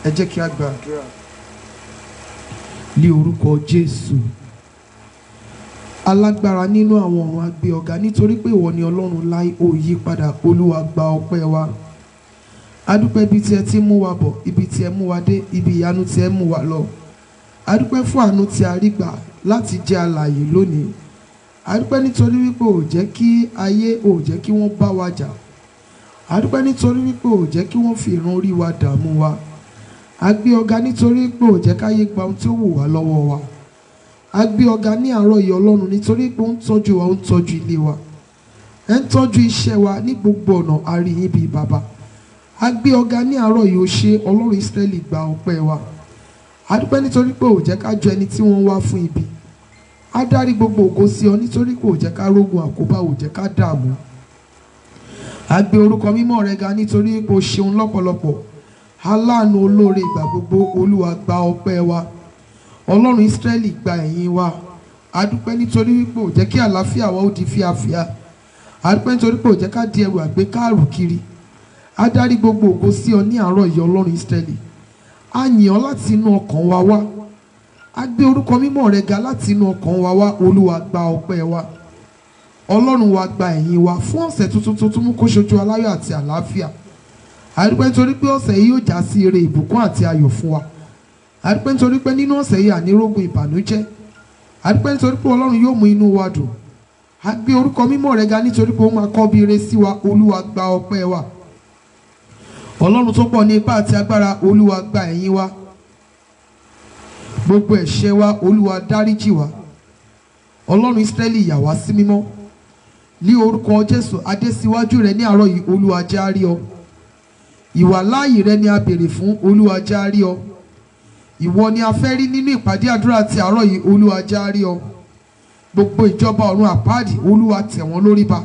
Ẹ jẹ́ kí a gbàdúrà ní orúkọ Jésù. Alágbára nínú àwọn ọ̀run, a gbé ọ̀gá nítorí pé ìwọ ni Ọlọ́run láì ó yí padà. Olúwa gba ọpẹ́ wa. A dúpẹ́ ibi tí ẹ ti mú wa bọ̀, ibi tí ẹ mú wa dé, ibi ìyanu tí ẹ mú wa lọ. A dúpẹ́ fún àánú tí a rí gbà láti jẹ́ alààyè lónìí. A dúpẹ́ nítorí wípé ò jẹ́ kí ayé, ò jẹ́ kí wọ́n bá wa jà. A dúpẹ́ nítorí wípé ò jẹ́ kí wọ́n fi ìran orí wa dààmú wa. A gbé ọ̀gá nítorí pé ò jẹ́ káyé gba ohun tí ó wù wá lọ́wọ́ wa. A gbé ọ̀gá ní àárọ̀ yìí Ọlọ́run nítorí pé ó ń tọ́jú wa, ó ń tọ́jú ilé wa. Ẹ ń tọ́jú iṣẹ́ wa ní gbogbo ọ̀nà, a rí yín bí bàbá. A gbé ọ̀gá ní àárọ̀ yìí, ó ṣe Ọlọ́run Ísírẹ́lì gba ọpẹ́ wa. A dúpẹ́ nítorí pé ò jẹ́ ká jọ ẹni tí wọ́n wá fún ibi. A dárí gbogbo ògo sí ọ nítorí pé ò jẹ́ ká rógun àkóbá, ò jẹ́ ká dààmú. A gbé orúkọ mímọ́ rẹ ga nítorí pé o ṣeun lọ́pọ̀lọpọ̀. Aláàánú olóore ìgbà gbogbo, Olúwa gba ọpẹ́ wa. Ọlọ́run Ísírẹ́lì gba ẹ̀yìn wa. A dúpẹ́ nítorí wípé ò jẹ́ kí àlàáfíà wa ó di fíafíà. A dúpẹ́ nítorí pé ò jẹ́ ká di ẹrù àgbékárù kiri. A dárí gbogbo ògo sí ọ ní àárọ̀ yìí Ọlọ́run Ísírẹ́lì. A yìn ọ́ láti inú ọkàn wa wá. A gbé orúkọ mímọ́ rẹ ga láti inú ọkàn wa wá. Olúwa gba ọpẹ́ wa. Ọlọ́run wa gba ẹ̀yìn wa fún ọ̀sẹ̀ tuntun tó tún mú kó ṣojú aláyọ̀ àti àlàáfíà. A dúpẹ́ nítorí pé ọ̀sẹ̀ yìí yóò já sí ire, ìbùkún àti ayọ̀ fún wa. A dúpẹ́ nítorí pé nínú ọ̀sẹ̀ yìí ànírógun ìbànújẹ́. A dúpẹ́ nítorí pé Ọlọ́run yóò mú inú wa dùn. A gbé orúkọ mímọ́ rẹ ga nítorí pé ó máa kọ́ bí ire sí wa. Olúwa gba ọpẹ́ wa. Ọlọ́run tó pọ̀ ní ipá àti agbára, Olúwa gba ẹ̀yìn wa. Gbogbo ẹ̀ṣẹ̀ wa Olúwa dáríjì wa. Ọlọ́run Ísírẹ́lì yà wá sí mímọ́. Ní orúkọ Jésù, adé síwájú rẹ ní àárọ̀ yìí, Olúwa jẹ́ á rí ọ. Ìwà láàyè rẹ ni a béèrè fún, Olúwa jẹ́ á rí ọ. Ìwọ ni a fẹ́ rí nínú ìpàdé àdúrà ti àárọ̀ yìí, Olúwa jẹ́ á rí ọ. Gbogbo ìjọba ọ̀run àpáàdì, Olúwa tẹ̀ wọ́n lórí ba.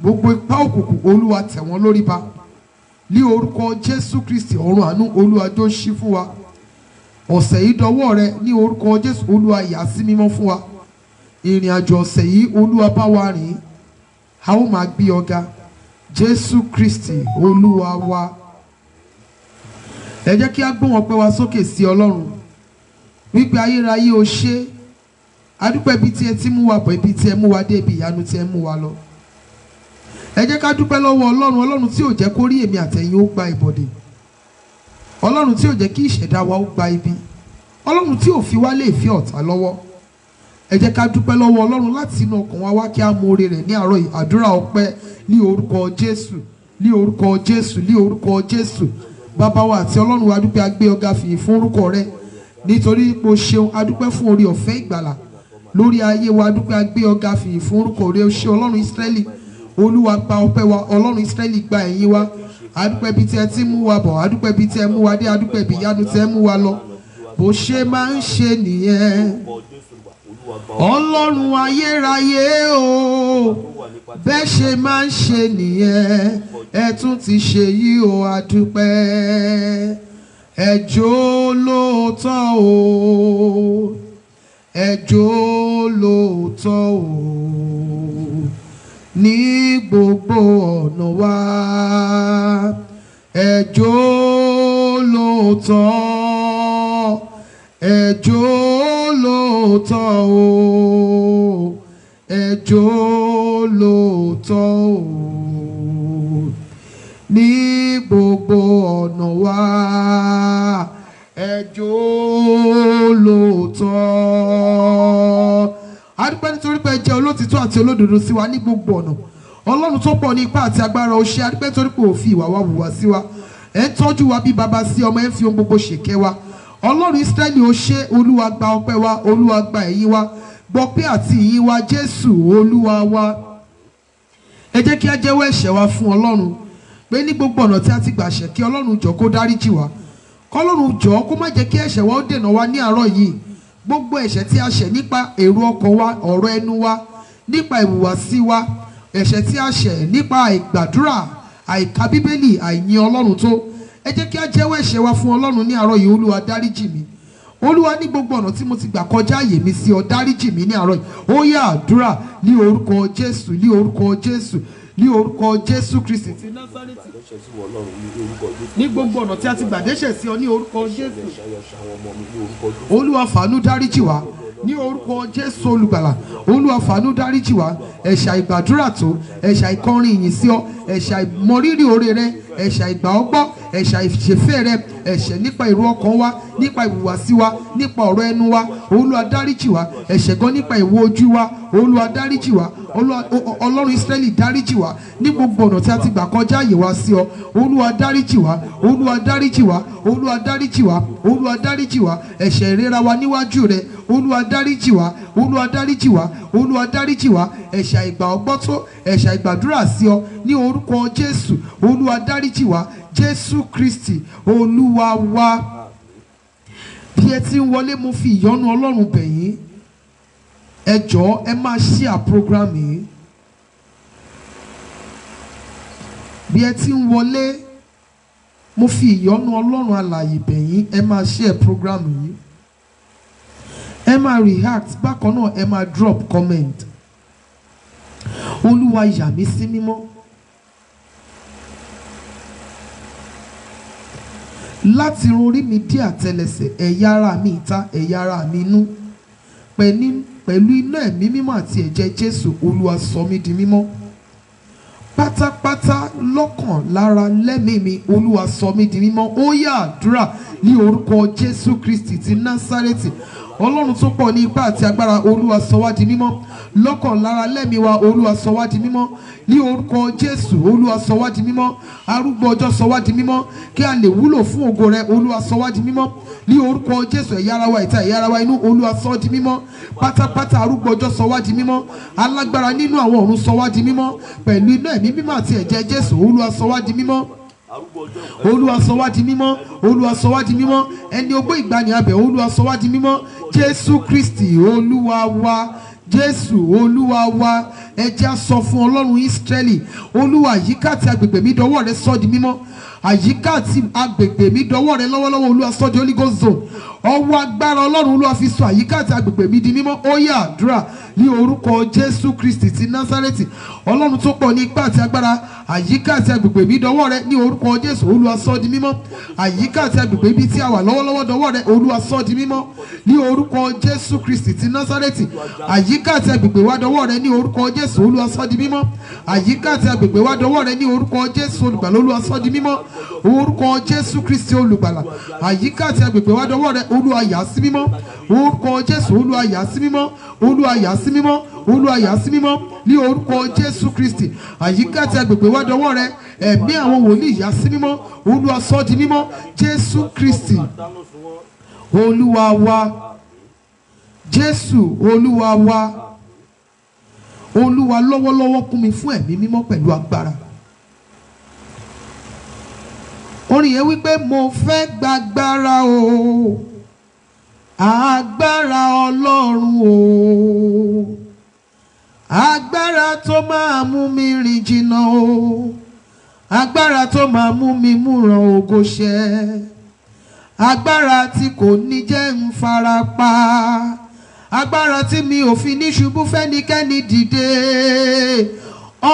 Gbogbo ipá òkùnkùn, Olúwa tẹ̀ wọ́n lórí ba. Ní orúkọ Jésù Kristi, ọ̀run àánú Olúwa jọ̀ọ́ ṣí fún wa. Ọ̀sẹ̀ yìí dọwọ́ rẹ ní orúkọ Jésù, Olúwa yà sí mímọ́ fún wa. Ìrìn àjò ọ̀sẹ̀ yìí Olúwa bá wa rìn. A ó máa gbé ọ̀gá Jésù Kristi Olúwa wa. Ẹ jẹ́ kí a gbóhùn ọpẹ́ wa sókè sí Ọlọ́run wípé ayérayé o ṣé. A dúpẹ́ ibi tí ẹ ti mú wa bọ̀, ibi tí ẹ mú wa dé, ibi ìyanu tí ẹ mú wa lọ. Ẹ jẹ́ ká dúpẹ́ lọ́wọ́ Ọlọ́run tí ò jẹ́ kó rí èmi àtẹ̀yin ó gba ìbọ̀dè. Ọlọ́run tí ò jẹ́ kí ìṣẹ̀dá wa ó gba ibi. Ọlọ́run tí ò fi wá lé ìfẹ́ ọ̀tá lọ́wọ́. Ẹ jẹ́ ká dúpẹ́ lọ́wọ́ Ọlọ́run láti inú ọkàn wa wá kí a mọ oore rẹ̀ ní àárọ̀ yìí. Àdúrà ọpẹ́ ní orúkọ Jésù, ní orúkọ Jésù, ní orúkọ Jésù. Bàbá wa àti Ọlọ́run wa dúpẹ́, a gbé ọ̀gá fìyìn fún orúkọ rẹ nítorí pé o ṣeun. A dúpẹ́ fún oore ọ̀fẹ́ ìgbàlà lórí ayé wa. A dúpẹ́, a gbé ọ̀gá fìyìn fún orúkọ rẹ. O ṣé Ọlọ́run Ísírẹ́lì. Olúwa gba ọpẹ́ wa. Ọlọ́run Ísírẹ́lì gba ẹ̀yìn wa. A dúpẹ́ bí tí ẹ ti mú wa bọ̀, a dúpẹ́ bí tí ẹ mú wa dé, a dúpẹ́ bí ìyanu tí ẹ mú wa lọ. Bó ṣe máa ń ṣe nìyẹn. Ọlọ́run ayérayé o, bẹ́ẹ̀ ṣe máa ń ṣe nìyẹn. Ẹ tún ti ṣe yìí o, a dúpẹ́. Ẹ jó lóòótọ́ o, ẹ jó lóòótọ́ o, ní gbogbo ọ̀nà wa. Ẹ jó lóòótọ́, ẹ jó lóòótọ́ o, ẹ jó lóòótọ́ o, ní gbogbo ọ̀nà wa. Ẹ jó lóòótọ́. A dúpẹ́ nítorí pé ẹ jẹ́ olótìtọ́ àti olódodo sí wa ní gbogbo ọ̀nà. Ọlọ́run tó pọ̀ ní ipá àti agbára, o ṣé. A dúpẹ́ nítorí pé ò fi ìwà wa hùwà sí wa. Ẹ ń tọ́jú wa bí baba sí ọmọ, ẹ ń fi ohun gbogbo ṣèkẹ́ wa. Ọlọ́run Ísírẹ́lì o ṣé. Olúwa gba ọpẹ́ wa, Olúwa gba ẹ̀yìn wa. Gbọpẹ́ àti ìyìn wa Jésù Olúwa wa. Ẹ jẹ́ kí a jẹ́wọ́ ẹ̀ṣẹ̀ wa fún Ọlọ́run pé ní gbogbo ọ̀nà tí a ti gbà ṣẹ̀, kí Ọlọ́run jọ̀ọ́ kó dáríjì wa. Kọ́lọ́run jọ̀ọ́ kó má jẹ́ kí ẹ̀ṣẹ̀ wa ó dènà wa ní àárọ̀ yìí. Gbogbo ẹ̀ṣẹ̀ tí a ṣẹ̀ nípa èrò ọkàn wa, ọ̀rọ̀ ẹnu wa, nípa ìhùwàsí wa, ẹ̀ṣẹ̀ tí a ṣẹ̀ nípa àìgbàdúrà, àìka Bíbélì, àìyìn Ọlọ́run tó. Ẹ jẹ́ kí a jẹ́wọ́ ẹ̀ṣẹ̀ wa fún Ọlọ́run ní àárọ̀ yìí. Olúwa dáríjì mi. Olúwa, ní gbogbo ọ̀nà tí mo ti gbà kọjá àyè mi sí ọ, dáríjì mi ní àárọ̀ yìí. Ó yá àdúrà ní orúkọ Jésù, ní orúkọ Jésù, ní orúkọ Jésù Kristi ti Násárẹ́tì. Ní gbogbo ọ̀nà tí a ti gbàdéṣẹ̀ sí ọ ní orúkọ Jésù. Olúwa fàánú dáríjì wá ní orúkọ Jésù olùgbàlà. Olúwa fàánú dáríjì wá ẹ̀ṣẹ̀ ìgbàdúrà tó, ẹ̀ṣẹ̀ ìkọrin ìyìn sí ọ, ẹ̀ṣẹ̀ ìmọrírì oore rẹ, ẹ̀ṣẹ̀ ìgbà ọgbọ́, ẹ̀ṣẹ̀ ìṣèfẹ́ rẹ, ẹ̀ṣẹ̀ nípa èrò ọkàn wa, nípa ìhùwàsí wa, nípa ọ̀rọ̀ ẹnu wa. Olúwa dáríjì wá ẹ̀ṣẹ̀ gan nípa ìwò ojú wa. Olúwa dáríjì wá. Ọlọ́run Ísírẹ́lì dáríjì wá ní gbogbo ọ̀nà tí a ti gbà kọjá àyè wa sí ọ. Olúwa dáríjì wá. Olúwa dáríjì wá. Olúwa dáríjì wá. Olúwa dáríjì wá ẹ̀ṣẹ̀ ìrera wa níwájú rẹ. Olúwa dáríjì wá. Olúwa dáríjì wá. Olúwa dáríjì wá ẹ̀ṣẹ̀ ìgbà ọgbọ́tó, ẹ̀ṣẹ̀ ìgbàdúrà sí ọ ní orúkọ Jésù. Olúwa dáríjì wá Jésù Kristi Olúwa wa. Bí ẹ ti ń wọlé mo fi ìyọ́nú Ọlọ́run bẹ̀ yín, ẹ jọ̀ọ́ ẹ máa share program yìí. Bí ẹ ti ń wọlé mo fi ìyọ́nú Ọlọ́run alààyè bẹ̀ yín, ẹ máa share program yìí. Ẹ máa react, bákan náà ẹ máa drop comment. Olúwa yà mí sí mímọ́. Láti orí mi dé àtẹlẹsẹ̀, ẹ̀yà ara mi ìta, ẹ̀yà ara mi inú, pẹ̀lú iná ẹ̀mí mímọ́ àti ẹ̀jẹ̀ Jésù. Olúwa sọ mí di mímọ́ pátápátá, lọ́kàn, lára, lẹ́mìí mi. Olúwa sọ mí di mímọ́. Ó yá àdúrà ní orúkọ Jésù Kristi ti Násárẹ́tì. Ọlọ́run tó pọ̀ ní ipá àti agbára. Olúwa sọ wá di mímọ́ lọ́kàn, lára, lẹ́mìí wa. Olúwa sọ wá di mímọ́ ní orúkọ Jésù. Olúwa sọ wá di mímọ́. Arúgbó ọjọ́ sọ wá di mímọ́ kí a lè wúlò fún ògo rẹ. Olúwa sọ wá di mímọ́ ní orúkọ Jésù. Ẹ̀yà ara wa ìta, ẹ̀yà ara wa inú. Olúwa sọ di mímọ́ pátápátá. Arúgbó ọjọ́ sọ wá di mímọ́. Alágbára nínú àwọn ọ̀run sọ wá di mímọ́ pẹ̀lú iná ẹ̀mí mímọ́ àti ẹ̀jẹ̀ Jésù. Olúwa sọ wá di mímọ́. Olúwa sọ wá di mímọ́. Olúwa sọ wá di mímọ́. Ẹni ogbó ìgbàanì abẹ. Olúwa sọ wá di mímọ́. Jésù Kristi Olúwa wa. Jésù Olúwa wa. Ẹ jẹ́ á sọ fún Ọlọ́run Ísírẹ́lì. Olúwa àyíká àti agbègbè mi dọwọ́ rẹ sọ di mímọ́. Àyíká àti agbègbè mi dọwọ́ rẹ lọ́wọ́lọ́wọ́. Olúwa sọ di Holy Ghost zone. Ọwọ́ agbára Ọlọ́run Olúwa fi sọ àyíká àti agbègbè mi di mímọ́. Ó yá àdúrà ní orúkọ Jésù Kristi ti Násárẹ́tì. Ọlọ́run tó pọ̀ ní ipá àti agbára, àyíká àti agbègbè mi dọwọ́ rẹ ní orúkọ Jésù. Olúwa sọ di mímọ́. Àyíká àti agbègbè ibi tí a wà lọ́wọ́lọ́wọ́ dọwọ́ rẹ. Olúwa sọ di mímọ́ ní orúkọ Jésù Kristi ti Násárẹ́tì. Àyíká àti agbègbè wa dọwọ́ rẹ ní orúkọ Jésù. Olúwa sọ di mímọ́. Àyíká àti agbègbè wa dọwọ́ rẹ ní orúkọ Jésù olùgbàlà. Olúwa sọ di mímọ́ orúkọ Jésù Kristi olùgbàlà. Àyíká àti agbègbè wa dọwọ́ rẹ. Olúwa yà sí mímọ́ orúkọ Jésù. Olúwa yà sí mímọ́. Olúwa yà sí mímọ́. Olúwa yà sí mímọ́ ní orúkọ Jésù Kristi. Àyíká àti agbègbè wa dọwọ́ rẹ. Ẹ̀mí àwọn wòlíì yà sí mímọ́. Olúwa sọ di mímọ́ Jésù Kristi Olúwa wa. Jésù Olúwa wa. Olúwa lọ́wọ́lọ́wọ́ kún mi fún ẹ̀mí mímọ́ pẹ̀lú agbára. Orin yẹn wípé mo fẹ́ gbàgbára o, agbára Ọlọ́run o, agbára tó máa mú mi rìn jìnnà o, agbára tó máa mú mi múran ògo ṣẹ, agbára tí kò ní jẹ́ ń fara pa, agbára tí mi ò fi ní ṣubú fẹ́nikẹ́ni dìde.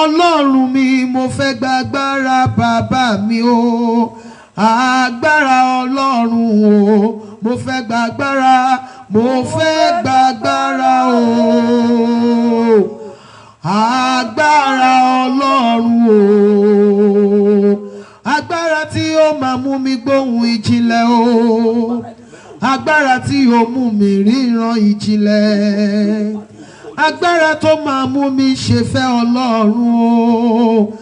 Ọlọ́run mi mo fẹ́ gbàgbára bàbá mi o, agbára Ọlọ́run o, mo fẹ́ gbàgbára, mo fẹ́ gbàgbára o, agbára Ọlọ́run o, agbára tí ó máa mú mi gbóhùn ìjìnlẹ̀ o, agbára tí ó mú mi ríran ìjìnlẹ̀, agbára tó máa mú mi ṣèfẹ́ Ọlọ́run o,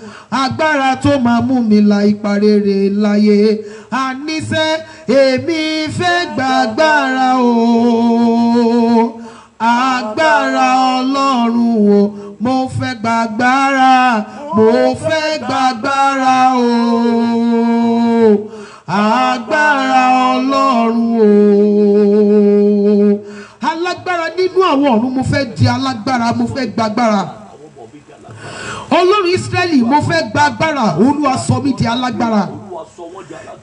agbára tó máa mú mi la ipa rere láyé. Àníṣe èmi fẹ́ gbàgbára o, agbára Ọlọ́run o, mo fẹ́ gbàgbára, mo fẹ́ gbàgbára o, agbára Ọlọ́run o. Alágbára nínú àwọn ọ̀run, mo fẹ́ di alágbára, mo fẹ́ gbàgbára. Ọlọ́run Ísírẹ́lì, mo fẹ́ gbàgbára. Olúwa sọ mí di alágbára.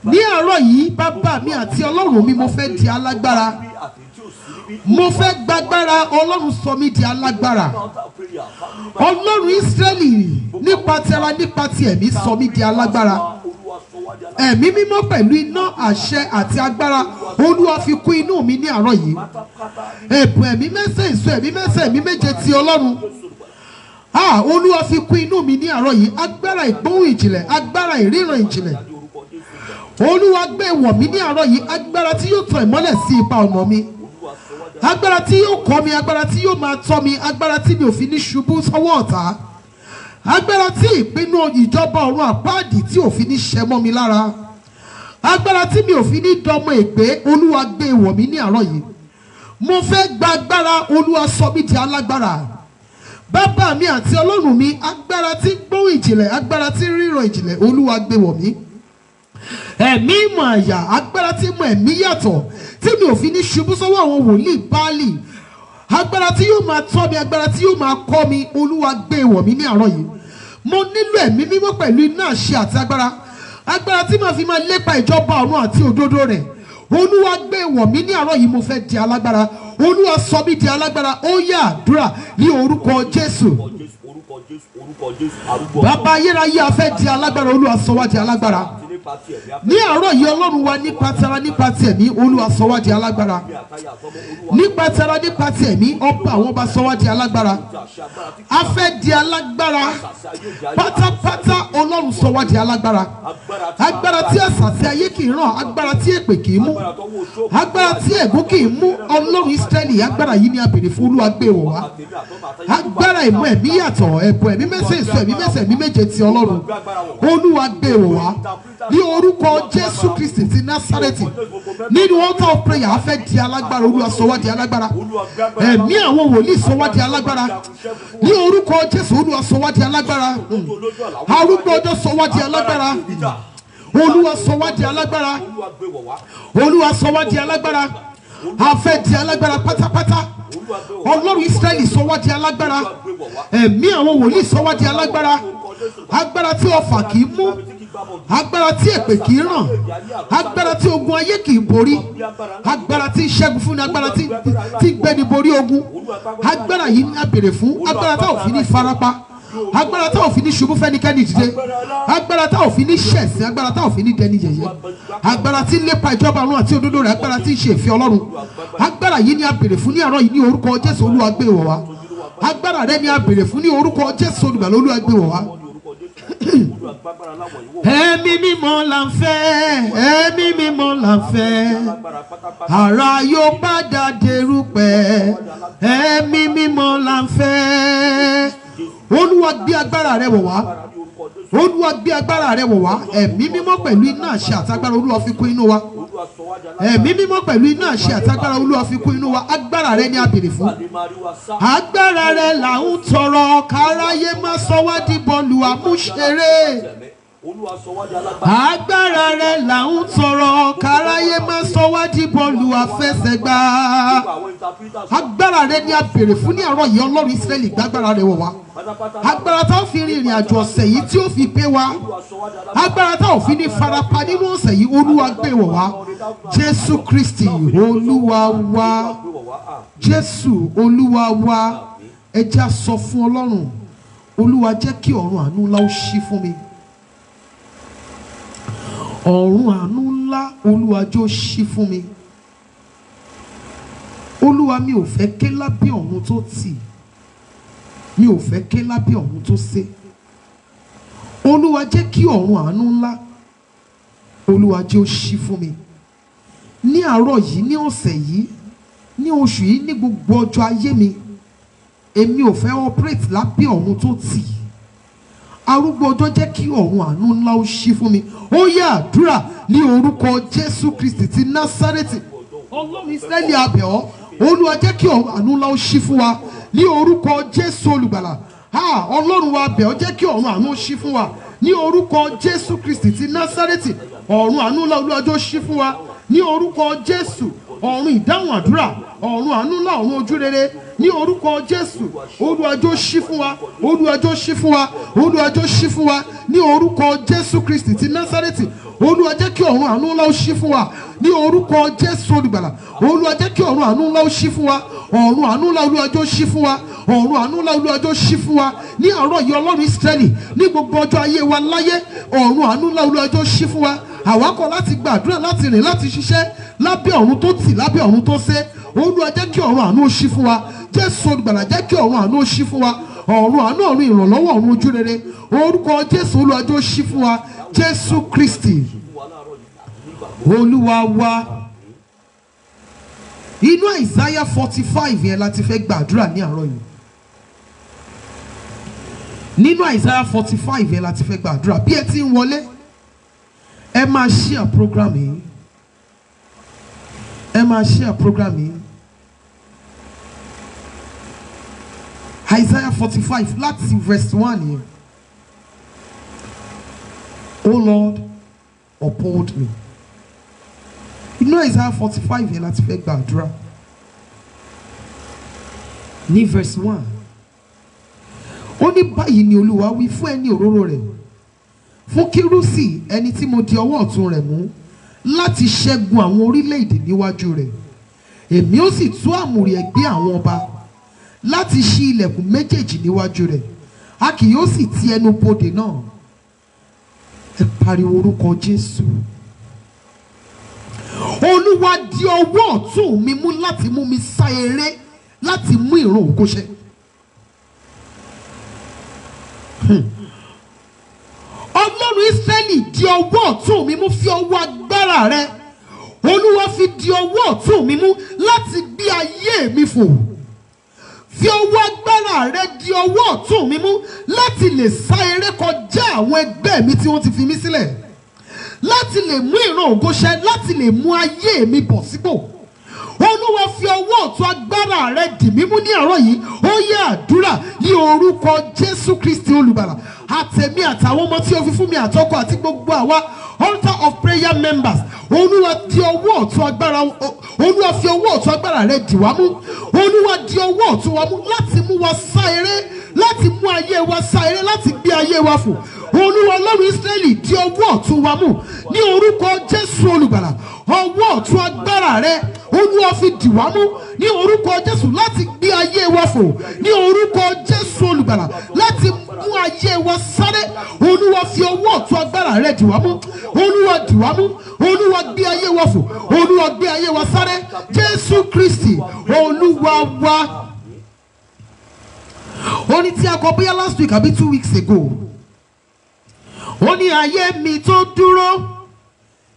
Ní àárọ̀ yìí, bàbá mi àti Ọlọ́run mi, mo fẹ́ di alágbára. mo fẹ́ gbàgbára ọlọ́run sọ mí di alágbára ọlọ́run Ísírẹ́lì nípa ti ara nípa ti ẹ̀mí sọ mí di alágbára ẹ̀mí mímọ́ pẹ̀lú iná àṣẹ àti agbára olúwa fi kún inú mi ní àárọ̀ yìí ẹ̀bùn ẹ̀mí mẹ́sẹ̀ èso ẹ̀mí mẹ́sẹ̀ ẹ̀mí méje ti ọlọ́run olúwa fi kún inú mi ní àárọ̀ yìí agbára ìgbóhùn ìjìnlẹ̀ agbára ìríran ìjìnlẹ̀ olúwa gbé wọ̀ mí ní àárọ̀ yìí agbára tí yóò tàn ìmọ́lẹ̀ sí ipa ọ̀nà mi agbára tí yóò kọ́ mi agbára tí yóò máa tọ́ mi agbára tí mi ò fi ní ṣubú sọ́wọ́ ọ̀tá agbára tí ìpinnu ìjọba ọ̀run àpáàdì tí ò fi ní ṣẹ mọ́ mi lára agbára tí mi ò fi ní dọmọ ègbé olúwa gbé wọ̀ mí ní àárọ̀ yìí mo fẹ́ gba agbára olúwa sọ mí di alágbára bàbá mi àti ọlọ́run mi agbára tí gbóhùn ìjìnlẹ̀ agbára tí ríran ìjìnlẹ̀ olúwa gbé wọ̀ mí ẹ̀mí ìmọ̀ àyà agbára tí mo ẹ̀mí yàtọ̀ tí mi ò fi ní ṣubú sọ́wọ́ àwọn wòlíì Báálì agbára tí yóò máa tọ́ mi agbára tí yóò máa kọ́ mi olúwa gbé wọ̀ mí ní àárọ̀ yìí mo nílò ẹ̀mí mímọ́ pẹ̀lú iná àṣẹ àti agbára tí màá fi máa lépa ìjọba ọ̀run àti òdodo rẹ̀ olúwa gbé wọ̀ mí ní àárọ̀ yìí mo fẹ́ di alágbára olúwa sọ mí di alágbára ó yá àdúrà ní orúkọ Jésù bàbá ayérayé a fẹ́ di alágbára olúwa sọ wá di alágbára ní àárọ̀ yìí ọlọ́run wa nípa tara nípa ti ẹ̀mí olúwa sọ wá di alágbára nípa tara nípa ti ẹ̀mí ọba àwọn ọba sọ wá di alágbára a fẹ́ di alágbára pátápátá ọlọ́run sọ wá di alágbára agbára tí àṣàṣì ayé kì í ràn agbára tí èpè kì í mú agbára tí ègún kì í mú ọlọ́run Ísírẹ́lì agbára yìí ni a béèrè fún olúwa gbé wọ̀ wá agbára ìmọ̀ ẹ̀mí yàtọ̀ ẹ̀bùn ẹ̀mí mẹ́sẹ̀ èso ẹ̀mí mẹ́sẹ̀ ẹ̀mí méje ti ọlọ́run olúwa gbé wọ̀ wá ní orúkọ Jésù Kristi ti Násárẹ́tì nínú altar of prayer a fẹ́ di alágbára olúwa sọ wá di alágbára ẹ̀mí àwọn wòlíì sọ wá di alágbára ní orúkọ Jésù olúwa sọ wá di alágbára arúgbó ọjọ́ sọ wá di alágbára olúwa sọ wá di alágbára olúwa sọ wá di alágbára a fẹ́ di alágbára pátápátá ọlọ́run Ísírẹ́lì sọ wá di alágbára ẹ̀mí àwọn wòlíì sọ wá di alágbára agbára tí ọfà kì í mú agbára tí èpè kì í ràn agbára tí ogun ayé kì í borí agbára tí ṣẹ́gun fún ni agbára tí gbéni borí ogun agbára yìí ní a béèrè fún agbára tá ò fi ní farapa agbára tá ò fi ní ṣubú fẹ́nikẹ́ni dìde agbára tá ò fi ní ṣẹ̀sín agbára tá ò fi ní dẹni yẹ̀yẹ́ agbára tí ń lépa ìjọba ọ̀run àti òdodo rẹ̀ agbára tí ń ṣe ìfẹ́ ọlọ́run agbára yìí ní a béèrè fún ní àárọ̀ yìí ní orúkọ Jésù olúwa gbé wọ̀ wá agbára rẹ̀ ní a béèrè fún ní orúkọ Jésù olùgbàlà olúwa gbé wọ̀ wá. Ẹ̀mí mímọ́ là ń fẹ́ ẹ̀mí mímọ́ là ń fẹ́ ara yóò padà dèrúpẹ̀ ẹ̀mí mímọ́ là ń fẹ́ olúwa gbé agbára rẹ̀ wọ̀ wá olúwa gbé agbára rẹ̀ wọ̀ wá ẹ̀mí mímọ́ pẹ̀lú iná àṣẹ àtagbára olúwa fi kún inú wa ẹ̀mí mímọ́ pẹ̀lú iná àṣẹ àtagbára olúwa fi kún inú wa agbára rẹ̀ ni a béèrè fún agbára rẹ̀ là ń tọrọ káráyé má sọ wá di bọ́ọ̀lù àmúṣeré agbára rẹ̀ là ń tọrọ káráyé má sọ wá di bọ́ọ̀lù àfẹsẹ̀gbá agbára rẹ̀ ni a béèrè fún ní àárọ̀ yìí ọlọ́run Ísírẹ́lì gbàgbára rẹ̀ wọ̀ wá agbára tá ò fi rin ìrìn àjò ọ̀sẹ̀ yìí tí ó fi pé wa agbára tá ò fi ní farapa nínú ọ̀sẹ̀ yìí olúwa gbé wọ̀ wá Jésù Kristi olúwa wa Jésù olúwa wa ẹ jẹ́ á sọ fún ọlọ́run olúwa jẹ́ kí ọ̀run àánú ńlá ó ṣí fún mi ọ̀run àánú ńlá olúwa jọ̀ọ́ ṣí fún mi olúwa mi ò fẹ́ ké lábẹ́ ọ̀run tó tì mi ò fẹ́ ké lábẹ́ ọ̀run tó sé olúwa jẹ́ kí ọ̀run àánú ńlá olúwa jọ̀ọ́ ṣí fún mi ní àárọ̀ yìí ní ọ̀sẹ̀ yìí ní oṣù yìí ní gbogbo ọjọ́ ayé mi èmi ò fẹ́ operate lábẹ́ ọ̀run tó tì arúgbó ọjọ́ jẹ́ kí ọ̀run àánú ńlá ó ṣí fún mi ó yá àdúrà ní orúkọ Jésù Kristi ti Násárẹ́tì ọlọ́run Ísírẹ́lì a bẹ̀ ọ́ olúwa jẹ́ kí ọ̀run àánú ńlá ó ṣí fún wa ní orúkọ Jésù olùgbàlà ọlọ́run wa bẹ̀ ọ́ jẹ́ kí ọ̀run àánú ó ṣí fún wa ní orúkọ Jésù Kristi ti Násárẹ́tì ọ̀run àánú ńlá olúwa jọ̀ọ́ ṣí fún wa ní orúkọ Jésù. Ọ̀run ìdáhùn àdúrà, ọ̀run àánú ńlá, ọ̀run ojú rere ní orúkọ Jésù. Olúwa jọ̀ọ́ ṣí fún wa, Olúwa jọ̀ọ́ ṣí fún wa, Olúwa jọ̀ọ́ ṣí fún wa ní orúkọ Jésù Kristi ti Násárẹ́tì. Olúwa jẹ́ kí ọ̀run àánú ńlá ó ṣí fún wa ní orúkọ Jésù olùgbàlà. Olúwa jẹ́ kí ọ̀run àánú ńlá ó ṣí fún wa, ọ̀run àánú ńlá Olúwa jọ̀ọ́ ṣí fún wa, ọ̀run àánú ńlá Olúwa jọ̀ọ́ ṣí fún wa ní àárọ̀ yìí Ọlọ́run Ísírẹ́lì ní gbogbo ọjọ́ ayé wa láyé. Ọ̀run àánú ńlá Olúwa jọ̀ọ́ ṣí fún wa. Àwa kọ̀ láti gbàdúrà, láti rìn, láti ṣiṣẹ́ lábẹ́ ọ̀run tó tì, lábẹ́ ọ̀run tó sé. Olúwa jẹ́ kí ọ̀run àánú ó ṣí fún wa. Jésù olùgbàlà jẹ́ kí ọ̀run àánú ó ṣí fún wa. Ọ̀run àánú, ọ̀run ìrànlọ́wọ́, ọ̀run ojú rere. Orúkọ Jésù Olúwa jọ̀ọ́ ṣí fún wa. Jésù Kristi Olúwa wa. Inú Isaiah 45 yẹn láti fẹ́ gbàdúrà ní àárọ̀ yìí. Nínú Isaiah 45 yẹn láti fẹ́ gbàdúrà. Bí ẹ ti ń wọlé, ẹ máa share program yìí. Ẹ máa share program yìí. Isaiah 45 láti verse 1 yẹn. O Lord, uphold me. Inú Isaiah 45 yẹn láti fẹ́ gbàdúrà. Ní verse 1. Ó ní báyìí ni Olúwa wí fún ẹni òróró rẹ̀, fún Kírúsì ẹni tí mo di ọwọ́ ọ̀tún rẹ̀ mú láti ṣẹ́gun àwọn orílẹ̀-èdè níwájú rẹ̀. Èmi ó sì tú àmùrè ẹ̀gbẹ́ àwọn ọba láti ṣí ilẹ̀kùn méjèèjì níwájú rẹ̀. A kì yóò sì ti ẹnu bodè náà. Ẹ pariwo orúkọ Jésù. Olúwa di ọwọ́ ọ̀tún mi mú láti mú mi sá eré, láti mú ìran ògo ṣẹ. Ọlọ́run Ísírẹ́lì di ọwọ́ ọ̀tún mi mú, fi ọwọ́ agbára rẹ Olúwa fi di ọwọ́ ọ̀tún mi mú láti gbé ayé mi fò. Fi ọwọ́ agbára rẹ di ọwọ́ ọ̀tún mi mú láti lè sá eré kọjá àwọn ẹgbẹ́ mi tí wọ́n ti fi mí sílẹ̀, láti lè mú ìran ògo ṣẹ, láti lè mú ayé mi bọ̀ sípò. Olúwa fi ọwọ́ ọ̀tún agbára rẹ dì mí mú ní àárọ̀ yìí. Ó yẹ àdúrà ní orúkọ Jésù Kristi olùgbàlà. Àtẹ̀mí àtàwọn ọmọ tí ó fi fún mi àtọkọ àti gbogbo àwa altar of prayer members. Olúwa di ọwọ́ ọ̀tún agbára, Olúwa fi ọwọ́ ọ̀tún agbára rẹ dì wá mú. Olúwa di ọwọ́ ọ̀tún wa mú láti mú wa sá eré, láti mú ayé wa sá eré, láti gbé ayé wa fò. Olúwa Ọlọ́run Ísírẹ́lì di ọwọ́ ọ̀tún wa mú ní orúkọ Jésù olùgbàlà. Ọwọ́ ọ̀tún agbára rẹ Olúwa fi dì wá mú ní orúkọ Jésù láti gbé ayé wa fò ní orúkọ Jésù olùgbàlà, láti mú ayé wa sáré. Olúwa fi ọwọ́ ọ̀tún agbára rẹ dì wá mú. Olúwa dì wá mú. Olúwa gbé ayé wa fò. Olúwa gbé ayé wa sáré. Jésù Kristi Olúwa wa. Ó ní tí a kọ bóyá last week àbí 2 weeks ago. Ó ní ayé mi tó dúró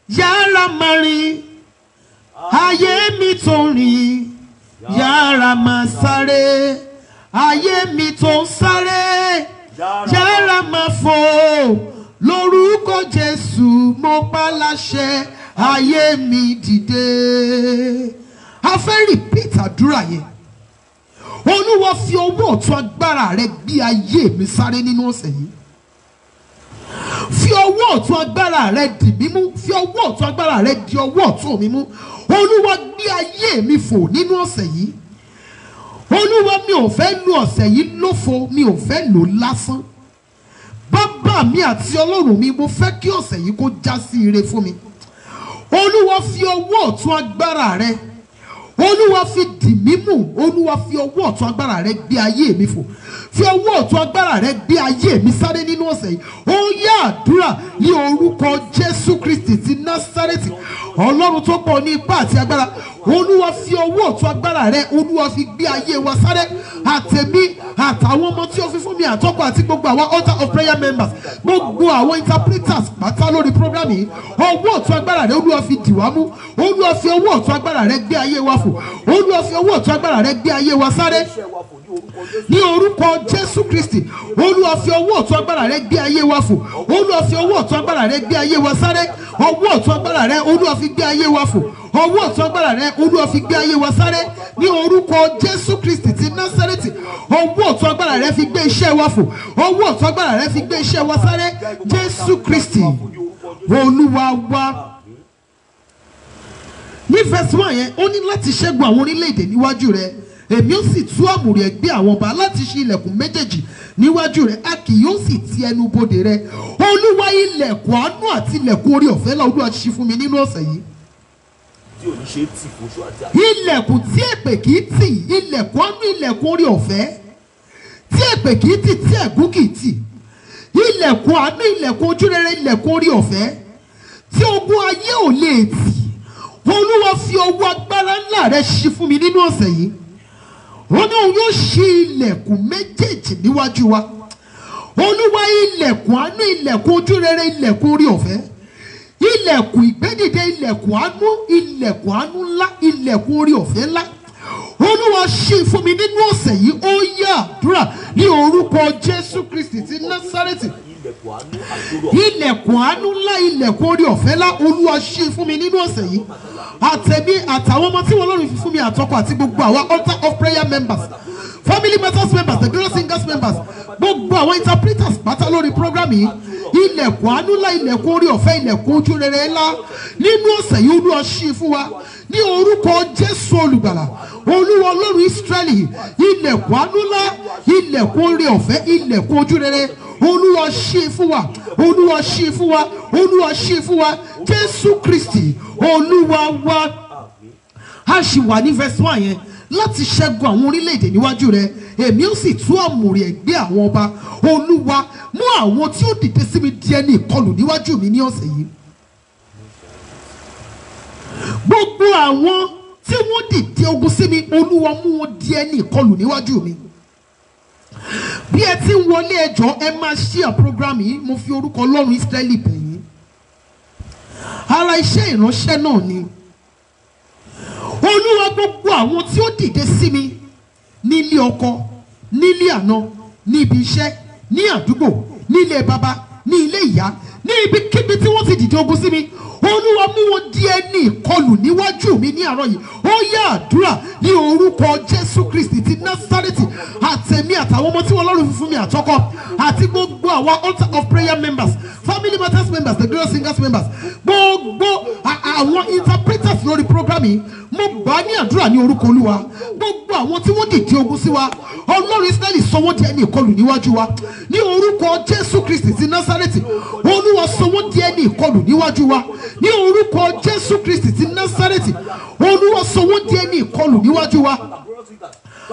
yára máa rìn, ayé mi tó rìn yára máa sáré, ayé mi tó ń sáré yára máa fò. Lórúkọ Jésù mo pa láṣẹ, ayé mi dìde. A fẹ́ repeat àdúrà yẹn. Olúwa fi ọwọ́ ọ̀tún agbára rẹ gbé ayé mi sáré nínú ọ̀sẹ̀ yìí. Fi ọwọ́ ọ̀tún agbára rẹ dì mí mú. Fi ọwọ́ ọ̀tún agbára rẹ di ọwọ́ ọ̀tún mi mú. Olúwa gbé ayé mi fò nínú ọ̀sẹ̀ yìí. Olúwa, mi ò fẹ́ lu ọ̀sẹ̀ yìí lófo, mi ò fẹ́ lò lásán. Bàbá mi àti Ọlọ́run mi, mo fẹ́ kí ọ̀sẹ̀ yìí kó já sí ire fún mi. Olúwa fi ọwọ́ ọ̀tún agbára rẹ, Olúwa fi dì mí mú. Olúwa fi ọwọ́ ọ̀tún agbára rẹ gbé ayé mi fò. Fi ọwọ́ ọ̀tún agbára rẹ gbé ayé mi sáré nínú ọ̀sẹ̀ yìí. Ó yá àdúrà ní orúkọ Jésù Kristi ti Násárẹ́tì. Ọlọ́run tó pọ̀ ní ipá àti agbára. Olúwa fi ọwọ́ ọ̀tún agbára rẹ, Olúwa fi gbé ayé wa sáré. Àtẹ̀mí àtàwọn ọmọ tí ó fi fún mi àtọ́kọ àti gbogbo àwọn altar of prayer members, gbogbo àwọn interpreters pátá lórí program yìí. Ọwọ́ ọ̀tún agbára rẹ Olúwa fi dì wá mú. Olúwa fi ọwọ́ ọ̀tún agbára rẹ gbé ayé wa fò. Olúwa fi ọwọ́ ọ̀tún agbára rẹ gbé ayé wa sáré. Ní orúkọ Jésù Kristi, Olúwa fi ọwọ́ ọ̀tún agbára rẹ gbé ayé wa fò. Olúwa fi ọwọ́ ọ̀tún agbára rẹ gbé ayé wa sáré. Ọwọ́ ọ̀tún agbára rẹ Olúwa fi gbé ayé wa fò. Ọwọ́ ọ̀tún agbára rẹ Olúwa fi gbé ayé wa sáré. Ní orúkọ Jésù Kristi ti Násárẹ́tì, ọwọ́ ọ̀tún agbára rẹ fi gbé iṣẹ́ wa fò. Ọwọ́ ọ̀tún agbára rẹ fi gbé iṣẹ́ wa sáré. Jésù Kristi Olúwa wa. ní verse 1 yẹn ó ní láti ṣẹ́gun àwọn orílẹ̀-èdè níwájú rẹ, èmi ó sì tú àmùrè ẹ̀gbẹ́ àwọn ọba láti ṣí ilẹ̀kùn méjèèjì níwájú rẹ, a kì yóò sì ti ẹnu bodè rẹ. Olúwa, ilẹ̀kùn àánú àti ilẹ̀kùn orí ọ̀fẹ́ la Olúwa ṣí fún mi nínú ọ̀sẹ̀ yìí. Ilẹ̀kùn tí èpè kì í tì, ilẹ̀kùn àánú, ilẹ̀kùn orí ọ̀fẹ́ tí èpè kì í tì, tí ẹ̀gún kì í tì. Ilẹ̀kùn àánú, ilẹ̀kùn ojúrere, ilẹ̀kùn orí ọ̀fẹ́ tí ogun ayé ò lè tì. Olúwa, fi ọwọ́ agbára ńlá rẹ ṣí fún mi nínú ọ̀sẹ̀ yìí. Ó ní òun yóò ṣí ilẹ̀kùn méjèèjì níwájú wa. Olúwa, ilẹ̀kùn àánú, ilẹ̀kùn ojúrere, ilẹ̀kùn orí ọ̀fẹ́, ilẹ̀kùn ìgbédìde, ilẹ̀kùn àánú ńlá, ilẹ̀kùn orí ọ̀fẹ́ ńlá. Olúwa, ṣí fún mi nínú ọ̀sẹ̀ yìí. Ó yá àdúrà ní orúkọ Jésù Kristi ti Násárẹ́tì. Ilẹ̀kùn àánú ńlá, ilẹ̀kùn orí ọ̀fẹ́ ńlá, Olúwa ṣí fún mi nínú ọ̀sẹ̀ yìí. Àtẹ̀mí àtàwọn ọmọ tí wọ́n lọ́rùn fi fún mi àtọkọ àti gbogbo àwa altar of prayer members, family matters members, the glorious singers members, gbogbo àwọn interpreters pátá lórí program yìí. Ilẹ̀kùn àánú ńlá, ilẹ̀kùn orí ọ̀fẹ́, ilẹ̀kùn ojú rere ńlá nínú ọ̀sẹ̀ yìí Olúwa ṣí fún wa ní orúkọ Jésù olùgbàlà. Olúwa Ọlọ́run Ísírẹ́lì, ilẹ̀kùn àánú ńlá, ilẹ̀kùn orí ọ̀fẹ́, ilẹ̀kùn ojú rere, Olúwa ṣí fún wa, Olúwa ṣí fún wa, Olúwa ṣí fún wa. Jésù Kristi Olúwa wa. A ṣì wà ní verse 1 yẹn, láti ṣẹ́gun àwọn orílẹ̀-èdè níwájú rẹ, èmi ó sì tú àmùrè ẹ̀gbẹ́ àwọn ọba. Olúwa, mú àwọn tí ó dìde sí mi di ẹni ìkọlù níwájú mi ní ọ̀sẹ̀ yìí. Gbogbo àwọn tí wọ́n dìde ogun sí mi, Olúwa, mú wọn di ẹni ìkọlù níwájú mi. Bí ẹ ti ń wọlé, ẹjọ́ ẹ máa share program yìí. Mo fi orúkọ Ọlọ́run Ísírẹ́lì bẹ̀ yín. Ara iṣẹ́ ìránṣẹ́ náà ni. Olúwa, gbogbo àwọn tí ó dìde sí mi nílé ọkọ, nílé àna, ní ibi iṣẹ́, ní àdúgbò, nílé bàbá, ní ilé ìyá, ní ibikíbi tí wọ́n ti dìde ogun sí mi, Olúwa, mú wọn di ẹni ìkọlù níwájú mi ní àárọ̀ yìí. Ó yá àdúrà ní orúkọ Jésù Kristi ti Násárẹ́tì. Àtẹ̀mí àtàwọn ọmọ tí wọ́n lọ́rùn fún mi àtọkọ àti gbogbo àwa altar of prayer members, family matters members, the glorious singers members, gbogbo àwọn interpreters lórí program yìí, mo gbà ní àdúrà ní orúkọ Olúwa. Gbogbo àwọn tí wọ́n dìde ogun sí wa, Ọlọ́run Ísírẹ́lì sọ wọ́n di ẹni ìkọlù níwájú wa ní orúkọ Jésù Kristi ti Násárẹ́tì. Olúwa, sọ wọ́n di ẹni ìkọlù níwájú wa ní orúkọ Jésù Kristi ti Násárẹ́tì. Olúwa, sọ wọ́n di ẹni ìkọlù níwájú wa.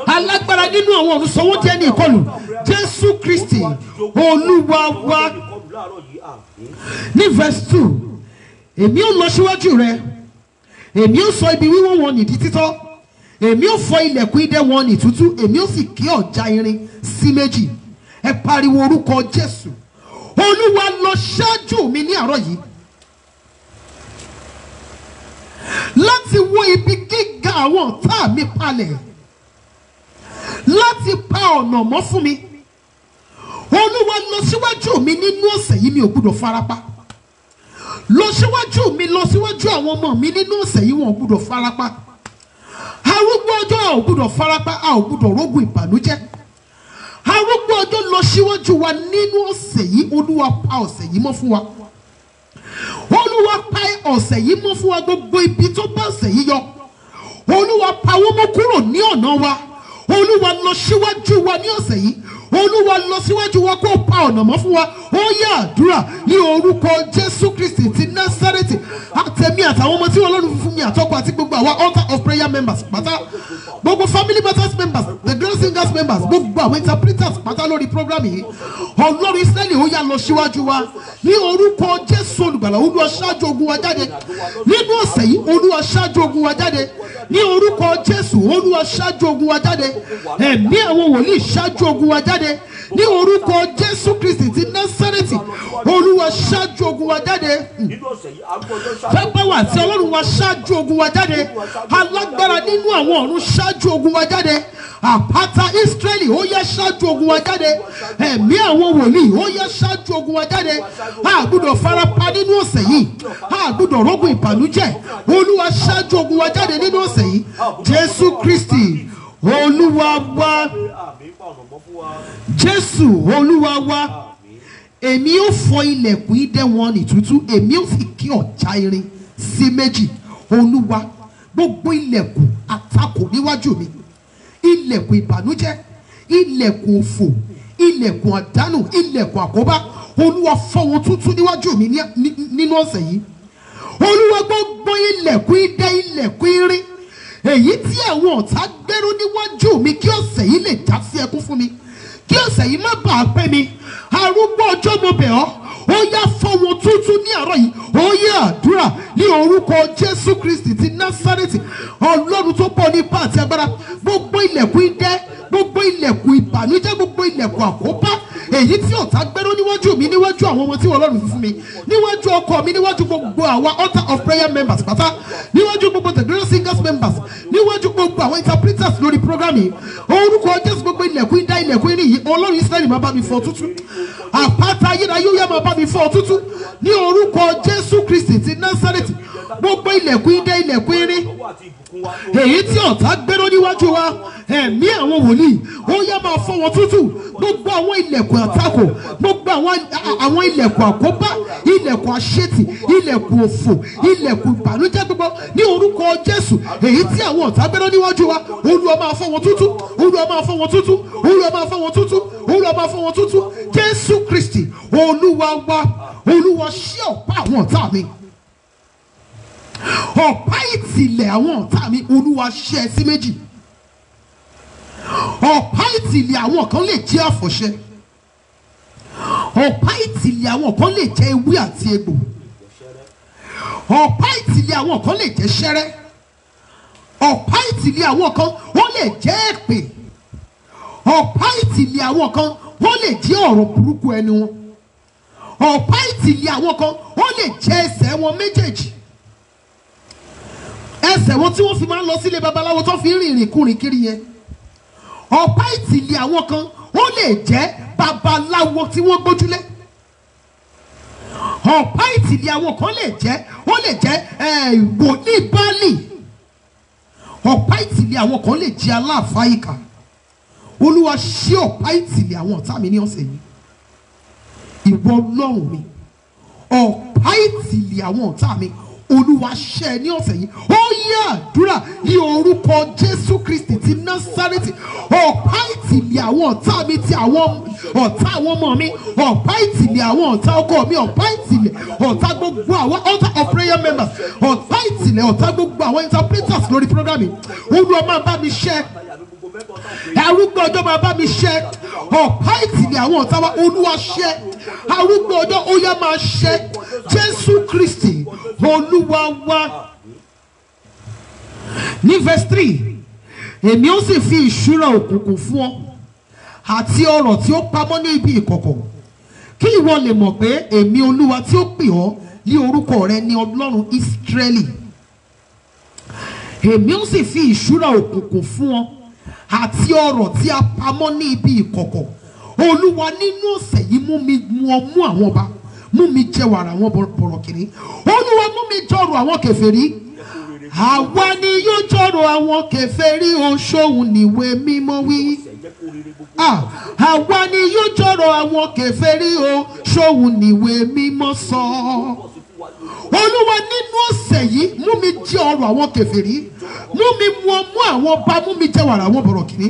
Alágbára nínú àwọn ọ̀run, sọ wọ́n di ẹni ìkọlù. Jésù Kristi Olúwa wa. Ní verse 2, èmi ó lọ síwájú rẹ, èmi ó sọ ibi wíwọ́ wọn nìdí títọ́, èmi ó fọ́ ilẹ̀kùn idẹ wọn ní tútú, èmi ó sì gé ọ̀já irin sí méjì. Ẹ pariwo orúkọ Jésù. Olúwa, lọ ṣáájú mi ní àárọ̀ yìí láti wó ibi gíga àwọn ọ̀tá mi palẹ̀, láti pa ọ̀nà mọ́ fún mi. Olúwa, lọ síwájú mi nínú ọ̀sẹ̀ yìí, mi ò gbọ́dọ̀ farapa. Lọ síwájú mi, lọ síwájú àwọn ọmọ mi nínú ọ̀sẹ̀ yìí, wọn ò gbọ́dọ̀ farapa. Arúgbó ọjọ́, a ò gbọ́dọ̀ farapa, a ò gbọ́dọ̀ rógun ìbànújẹ́. Arúgbó ọjọ́, lọ síwájú wa nínú ọ̀sẹ̀ yìí. Olúwa, pa ọ̀sẹ̀ yìí mọ́ fún wa. Olúwa, pa ọ̀sẹ̀ yìí mọ́ fún wa. Gbogbo ibi tó bá ọ̀sẹ̀ yìí yọ, Olúwa, pa wọ́n mọ́ kúrò ní ọ̀nà wa. Olúwa, lọ síwájú wa ní ọ̀sẹ̀ yìí. Olúwa, lọ síwájú wa kó pa ọ̀nà mọ́ fún wa. Ó yá àdúrà ní orúkọ Jésù Kristi ti Násárẹ́tì. Àtẹ̀mí àtàwọn ọmọ tí wọ́n lọ́rùn fún mi àtọkọ àti gbogbo àwa altar of prayer members pátá, gbogbo family matters members, the glorious singers members, gbogbo àwọn interpreters pátá lórí program yìí. Ọlọ́run Ísírẹ́lì, ó yá lọ síwájú wa ní orúkọ Jésù olùgbàlà. Olúwa, ṣáájú ogun wa jáde nínú ọ̀sẹ̀ yìí. Olúwa, ṣáájú ogun wa jáde ní orúkọ Jésù. Olúwa, ṣáájú ogun wa jáde. Ẹ̀mí àwọn wòlíì, ṣáájú ogun wa jáde ní orúkọ Jésù Kristi ti Násárẹ́tì. Olúwa, ṣáájú ogun wa jáde. Fẹ́pẹ́ wà tí Ọlọ́run wa, ṣáájú ogun wa jáde. Alágbára nínú àwọn ọ̀run, ṣáájú ogun wa jáde. Àpáta Ísírẹ́lì, ó yá ṣáájú ogun wa jáde. Ẹ̀mí àwọn wòlíì, ó yá ṣáájú ogun wa jáde. A gbọ́dọ̀ farapa nínú ọ̀sẹ̀ yìí, a gbọ́dọ̀ rógun ìbànújẹ́. Olúwa, ṣáájú ogun wa jáde nínú ọ̀sẹ̀ yìí. Jésù Kristi Olúwa wa. Jésù Olúwa wa. Èmi ó fọ́ ilẹ̀kùn idẹ wọn ní tútú, èmi ó sì gé ọ̀já irin sí méjì. Olúwa, gbogbo ilẹ̀kùn àtakò níwájú mi, ilẹ̀kùn ìbànújẹ́, ilẹ̀kùn òfò, ilẹ̀kùn àdánù, ilẹ̀kùn àkóbá, Olúwa fọ́ wọn tútú níwájú mi nínú ọ̀sẹ̀ yìí. Olúwa gbogbo ilẹ̀kùn idẹ, ilẹ̀kùn irin èyí tí àwọn ọ̀tá gbèrú níwájú mi kí ọ̀sẹ̀ yìí lè já sí ẹkún fún mi, kí ọ̀sẹ̀ yìí má bàa pẹ́ mi. Arúgbó ọjọ́ mo bẹ̀ ọ́, ó yá fọ́ wọn tútú ní àárọ̀ yìí. Ó yá àdúrà ní orúkọ Jésù Kristi ti Násárẹ́tì, Ọlọ́run tó pọ̀ nípa àti agbára. Gbogbo ilẹ̀kùn idẹ, gbogbo ilẹ̀kùn ìbànújẹ́, gbogbo ilẹ̀kùn àkóbá èyí tí ọ̀tá gbèrú níwájú mi, níwájú àwọn ọmọ tí Ọlọ́run fi fún mi, níwájú ọkọ mi, níwájú gbogbo àwa altar of prayer members pátá, níwájú gbogbo the great singers members, níwájú gbogbo àwọn interpreters lórí program yìí, orúkọ Jésù gbogbo ilẹ̀kùn idẹ, ilẹ̀kùn irin yìí, Ọlọ́run Ísírẹ́lì máa bá mi fọ́ tútú. Àpáta ayérayé ó yá máa bá mi fọ́ tútú ní orúkọ Jésù Kristi ti Násárẹ́tì. Gbogbo ilẹ̀kùn idẹ, ilẹ̀kùn irin èyí tí ọ̀tá gbèrú níwájú wa, ẹ̀mí àwọn wòlíì ó yá máa fọ́ wọn tútú. Gbogbo àwọn ilẹ̀kùn àtakò, gbogbo àwọn ilẹ̀kùn àkóbá, ilẹ̀kùn àṣetì, ilẹ̀kùn òfò, ilẹ̀kùn ìbànújẹ́ gbogbo ní orúkọ Jésù èyí tí àwọn ọ̀tá gbèrú níwájú wa, Olúwa máa fọ́ wọn tútú, Olúwa máa fọ́ wọn tútú, Olúwa máa fọ́ wọn tútú, Olúwa máa fọ́ wọn tútú. Jésù Kristi Olúwa wa, Olúwa ṣí ọ̀pá àwọn ọ̀tá mi, ọ̀pá ìtìlẹ̀ àwọn ọ̀tá mi, Olúwa ṣẹ́ sí méjì. Ọ̀pá ìtìlẹ̀ àwọn kan lè jẹ́ àfọ̀ṣẹ, ọ̀pá ìtìlẹ̀ àwọn kan lè jẹ́ ewé àti egbò, ọ̀pá ìtìlẹ̀ àwọn kan lè jẹ́ ṣẹ́rẹ́, ọ̀pá ìtìlẹ̀ àwọn kan wọ́n lè jẹ́ èpè, ọ̀pá ìtìlẹ̀ àwọn kan wọ́n lè jẹ́ ọ̀rọ̀ burúkú ẹnu wọn, ọ̀pá ìtìlẹ̀ àwọn kan wọ́n lè jẹ́ ẹsẹ̀ wọn méjèèjì, ẹsẹ̀ wọn tí wọ́n fi máa ń lọ sílé babaláwo tó fi ń rìnrìn kúrìn kiri yẹn. Ọ̀pá ìtìlẹ̀ àwọn kan ó lè jẹ́ babaláwo tí wọ́n gbójúlé. Ọ̀pá ìtìlẹ̀ àwọn kan lè jẹ́ wòlíì Báálì. Ọ̀pá ìtìlẹ̀ àwọn kan lè jẹ́ aláàfáà ìkà. Olúwa ṣí ọ̀pá ìtìlẹ̀ àwọn ọ̀tá mi ní ọ̀sẹ̀ yìí. Ìwọ Ọlọ́run mi, ọ̀pá ìtìlẹ̀ àwọn ọ̀tá mi, Olúwa ṣẹ́ ní ọ̀sẹ̀ yìí. Ó yá àdúrà ní orúkọ Jésù Kristi ti Násárẹ́tì. Ọ̀pá ìtìlẹ̀ àwọn ọ̀tá mi, ti àwọn ọ̀tá àwọn ọmọ mi, ọ̀pá ìtìlẹ̀ àwọn ọ̀tá ọkọ mi, ọ̀pá ìtìlẹ̀ ọ̀tá gbogbo àwọn altar of prayer members, ọ̀pá ìtìlẹ̀ ọ̀tá gbogbo àwọn interpreters lórí program yìí, Olúwa máa bá mi ṣẹ́. Arúgbó ọjọ́ máa bá mi ṣẹ́. Ọ̀pá ìtìlẹ̀ àwọn ọ̀tá wa, Olúwa ṣẹ́. Arúgbó ọjọ́ ó yá máa ṣẹ́. Jésù Kristi Olúwa wa. Ní verse 3, èmi ó sì fi ìṣúra òkùnkùn fún ọ àti ọrọ̀ tí ó pamọ́ ní ibi ìkọ̀kọ̀, kí ìwọ lè mọ̀ pé èmi Olúwa tí ó pè ọ́ ní orúkọ rẹ ní Ọlọ́run Ísírẹ́lì. Èmi ó sì fi ìṣúra òkùnkùn fún ọ àti ọrọ̀ tí a pamọ́ ní ibi ìkọ̀kọ̀. Olúwa nínú ọ̀sẹ̀ yìí mú àwọn ọba, mú mi jẹ wàrà àwọn bọ̀rọ̀kìnní. Olúwa mú mi jọrọ̀ àwọn kèfèrí. Àwa ni yóò jọrọ̀ àwọn kèfèrí, oṣòwò níwé mímọ́ wí. Àwa ni yóò jọrọ̀ àwọn kèfèrí, oṣòwò níwé mímọ́ sọ. Olúwa nínú ọ̀sẹ̀ yìí mú mi jẹ ọrọ̀ àwọn kèfèrí, mú mi mú àwọn ọba, mú mi jẹ wàrà àwọn bọ̀rọ̀kìnní.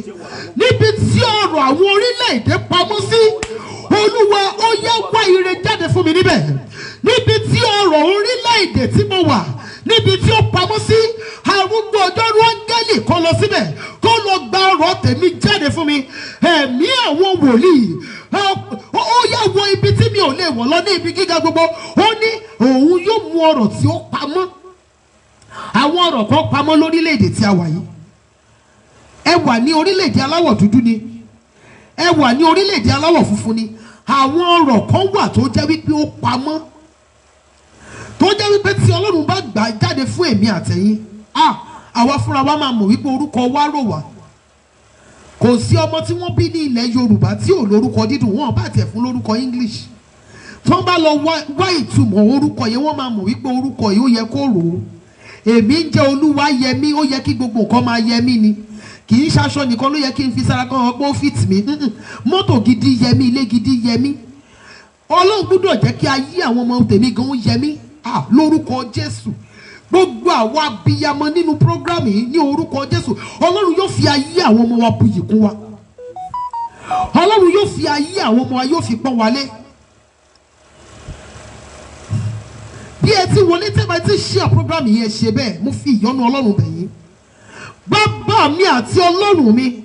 Níbi tí ọrọ̀ àwọn orílẹ̀-èdè pamọ́ sí, Olúwa ó yá wá ire jáde fún mi níbẹ̀. Níbi tí ọrọ̀ orílẹ̀-èdè tí mo wà, níbi tí ó pamọ́ sí, arúgbó ọjọ́ rú áńgẹ́lì kó lọ síbẹ̀, kó lọ gba ọrọ̀ tèmi jáde fún mi. Ẹ̀mí àwọn wòlíì ó yá wọ ibi tí mi ò lè wọ̀ lọ, ní ibi gíga gbogbo. Ó ní òun yóò mú ọrọ̀ tí ó pamọ́. Àwọn ọrọ̀ kan pamọ́ lórílẹ̀-èdè tí a wà yìí. Ẹ wà ní orílẹ̀-èdè aláwọ̀ dúdú ni, ẹ wà ní orílẹ̀-èdè aláwọ̀ funfun ni. Àwọn ọrọ̀ kan wà tó jẹ́ wípé ó pamọ́, tó jẹ́ wípé tí Ọlọ́run bá gbà jáde fún èmi àtẹ̀yin, àwa fúnra wa máa mọ̀ wípé orúkọ wa rò wá. Kò sí ọmọ tí wọ́n bí ní ilẹ̀ Yorùbá tí ò lórúkọ dídùn, wọn bá tiẹ̀ fún lórúkọ English. Tí wọ́n bá lọ wá ìtumọ̀ orúkọ yẹn, wọ́n máa mọ̀ wípé orúkọ yìí ó yẹ kó rò ó. Èmi ń jẹ́ Olúwayẹmí, ó yẹ kí gbogbo nǹkan máa yẹ mí ni. Kì í ṣaṣọ nìkan ló yẹ kí n fi sára kan ọgbọ́n ó fit mi. Mọ́tò gidi yẹ mí, ilé gidi yẹ mí. Ọlọ́run gbọ́dọ̀ jẹ́ kí ayé àwọn ọmọ tèmi gan yẹ mí. Lórúkọ Jésù. gbogbo àwọn abiyamọ nínú program yìí ní orúkọ Jésù Ọlọ́run yóò fi ayé àwọn ọmọ wa buyì kún wa. Ọlọ́run yóò fi ayé àwọn ọmọ wa yóò fi pọ́n wálé. Bí ẹ ti wọlé tẹ́ bá ti ṣe program yìí ẹ ṣe bẹ́ẹ̀ mo fi ìyọ́nú Ọlọ́run bẹ̀ yín. Bàbá mi àti Ọlọ́run mi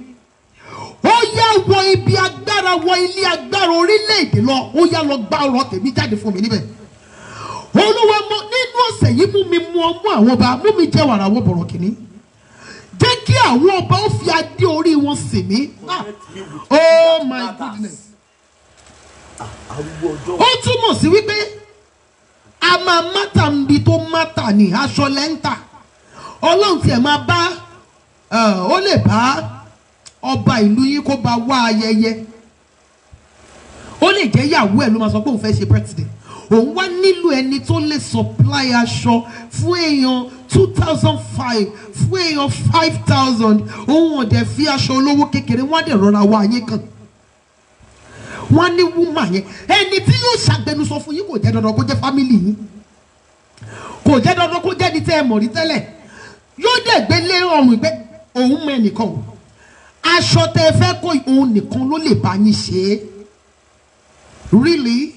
ó yá wọ ibi agbára wọ ilé agbára orílẹ̀-èdè lọ ó yá lọ gbá ọ̀rọ̀ tèmi jáde fún mi níbẹ̀. Olúwa mọ nínú ọ̀sẹ̀ yìí mú mi mú ọmú àwọn ọba mú mi jẹ́ wàrà wọ bọ̀rọ̀ kìíní. Jẹ́ kí àwọn ọba ó fi adé orí wọn sìn mí. Oh my goodness. Ó túmọ̀ sí wípé a máa mátà níbi tó mátà ní aṣọ lẹ́ńtà. Ọlọ́run tiẹ̀ máa bá ó lè bá ọba ìlú yín kó bá wá ayẹyẹ. Ó lè jẹ́ ìyàwó ẹ̀ ló máa sọ pé òun fẹ́ ṣe birthday. Òun wá nílò ẹni tó lè supply aṣọ fún èèyàn 2005 fún èèyàn 5000. Òun ọ̀dẹ̀ fi aṣọ olówó kékeré wọ́n á dẹ̀ rọra wá ayé kan. Wọ́n ní wúmà yẹn ẹni tí yóò ṣàgbẹnusọ fún yín kò jẹ́ dandan kó jẹ́ family yín, kò jẹ́ dandan kó jẹ́ ní tẹ́ ẹ mọ̀ rí tẹ́lẹ̀. Yóò dẹ̀ gbé lé ọrùn pé òun mọ ẹnìkan o, aṣọ tẹ́ ẹ fẹ́ kó òun nìkan ló lè bá yín ṣe é. Really?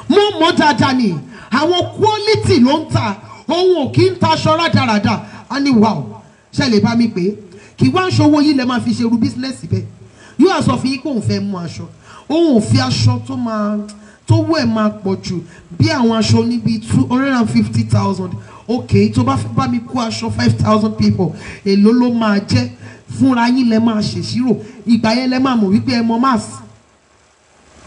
Mo mọ̀ dáadáa ni àwọn quality ló ń ta, òun ò kí ń ta aṣọ rádaràda. A ní wow ṣe lè bá mi pé kí wá ń ṣòwò yìí lè máa fi ṣerú bísínẹ́sì bẹ́ẹ̀. Yóò sọ fún yín pé òun fẹ́ mú aṣọ, òun ò fi aṣọ tó wẹ̀ máa pọ̀ jù bí àwọn aṣọ níbi 250,000. Ok tó bá fẹ́ bá mi kó aṣọ 5,000 people èló ló máa jẹ́ fúnra yín lẹ máa ṣèṣirò. Ìgbà yẹn lẹ máa mọ̀ wípé ẹ mọ mass.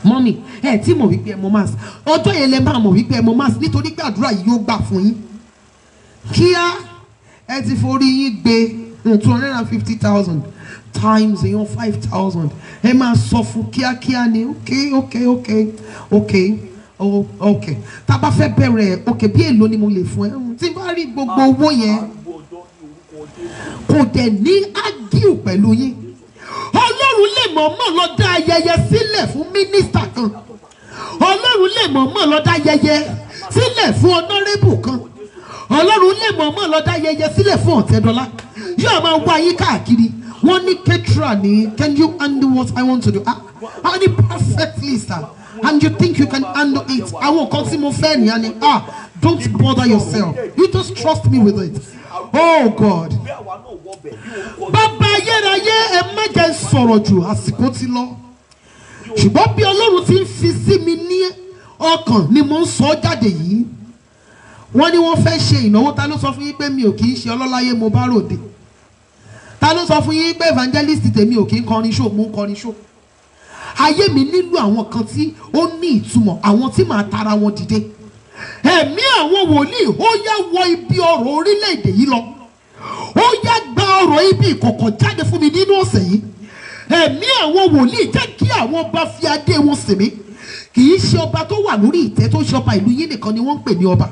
Mọ́mì ẹ tí mọ̀ wípé ẹ mọ mass ọjọ́ yẹn lẹ máa mọ̀ wípé ẹ mọ mass nítorí pé àdúrà yìí yóò gbà fún yín. Kíá ẹ ti forí yín gbé 250,000 times èèyàn 5,000 ẹ máa sọ fún kíákíá ni ok tá a bá fẹ́ bẹ̀rẹ̀ ok bí èlò ni mo lè fún ẹ tí bá rí gbogbo owó yẹn kò dẹ̀ ní ágíù pẹ̀lú yín. Ọlọ́run lè mọ̀ọ́mọ̀ lọ dá ayẹyẹ sílẹ̀ fún mínísítà kan. Ọlọ́run lè mọ̀ọ́mọ̀ lọ dá ayẹyẹ sílẹ̀ fún ọ̀nàrẹ́bù kan. Ọlọ́run lè mọ̀ọ́mọ̀ lọ dá ayẹyẹ sílẹ̀ fún Ọ̀tẹ́dọ́lá. Yóò máa wá yín káàkiri. Wọ́n ní ketra ni can you handle what I want to do? I need perfectly sir. And you think you can handle it? Àwọn kan tí mo fẹ́ nìyẹn ni don't bother yourself. You just trust me with it. Oh God. Bàbá ayérayé ẹ má jẹ́ sọ̀rọ̀ jù àsìkò ti lọ. Ṣùgbọ́n bí Ọlọ́run ti ń fi sí mi ní ọkàn ni mo ń sọ jáde yìí. Wọ́n ní wọ́n fẹ́ ṣe ìnáwó. Ta ló sọ fún yín pé mi ò kì í ṣe ọlọ́láyé mo bá ròde? Ta ló sọ fún yín pé evangelist tèmi ò kì í kọrin show mo ń kọrin show? Ayé mi nílò àwọn kan tí ó ní ìtumọ̀, àwọn tí màá tara wọn dìde. Ẹ̀mí àwọn wòlíì ó yá wọ ibi ọ̀rọ̀ orílẹ̀-èdè yìí lọ. Ó yá gba ọ̀rọ̀ ibi ìkọ̀kọ̀ jáde fún mi nínú ọ̀sẹ̀ yìí. Ẹ̀mí àwọn wòlíì jẹ́ kí àwọn ọba fi adé wọn sìn mí. Kì í ṣe ọba tó wà lórí ìtẹ́ tó ṣe ọba ìlú yín nìkan ni wọ́n ń pè ní ọba.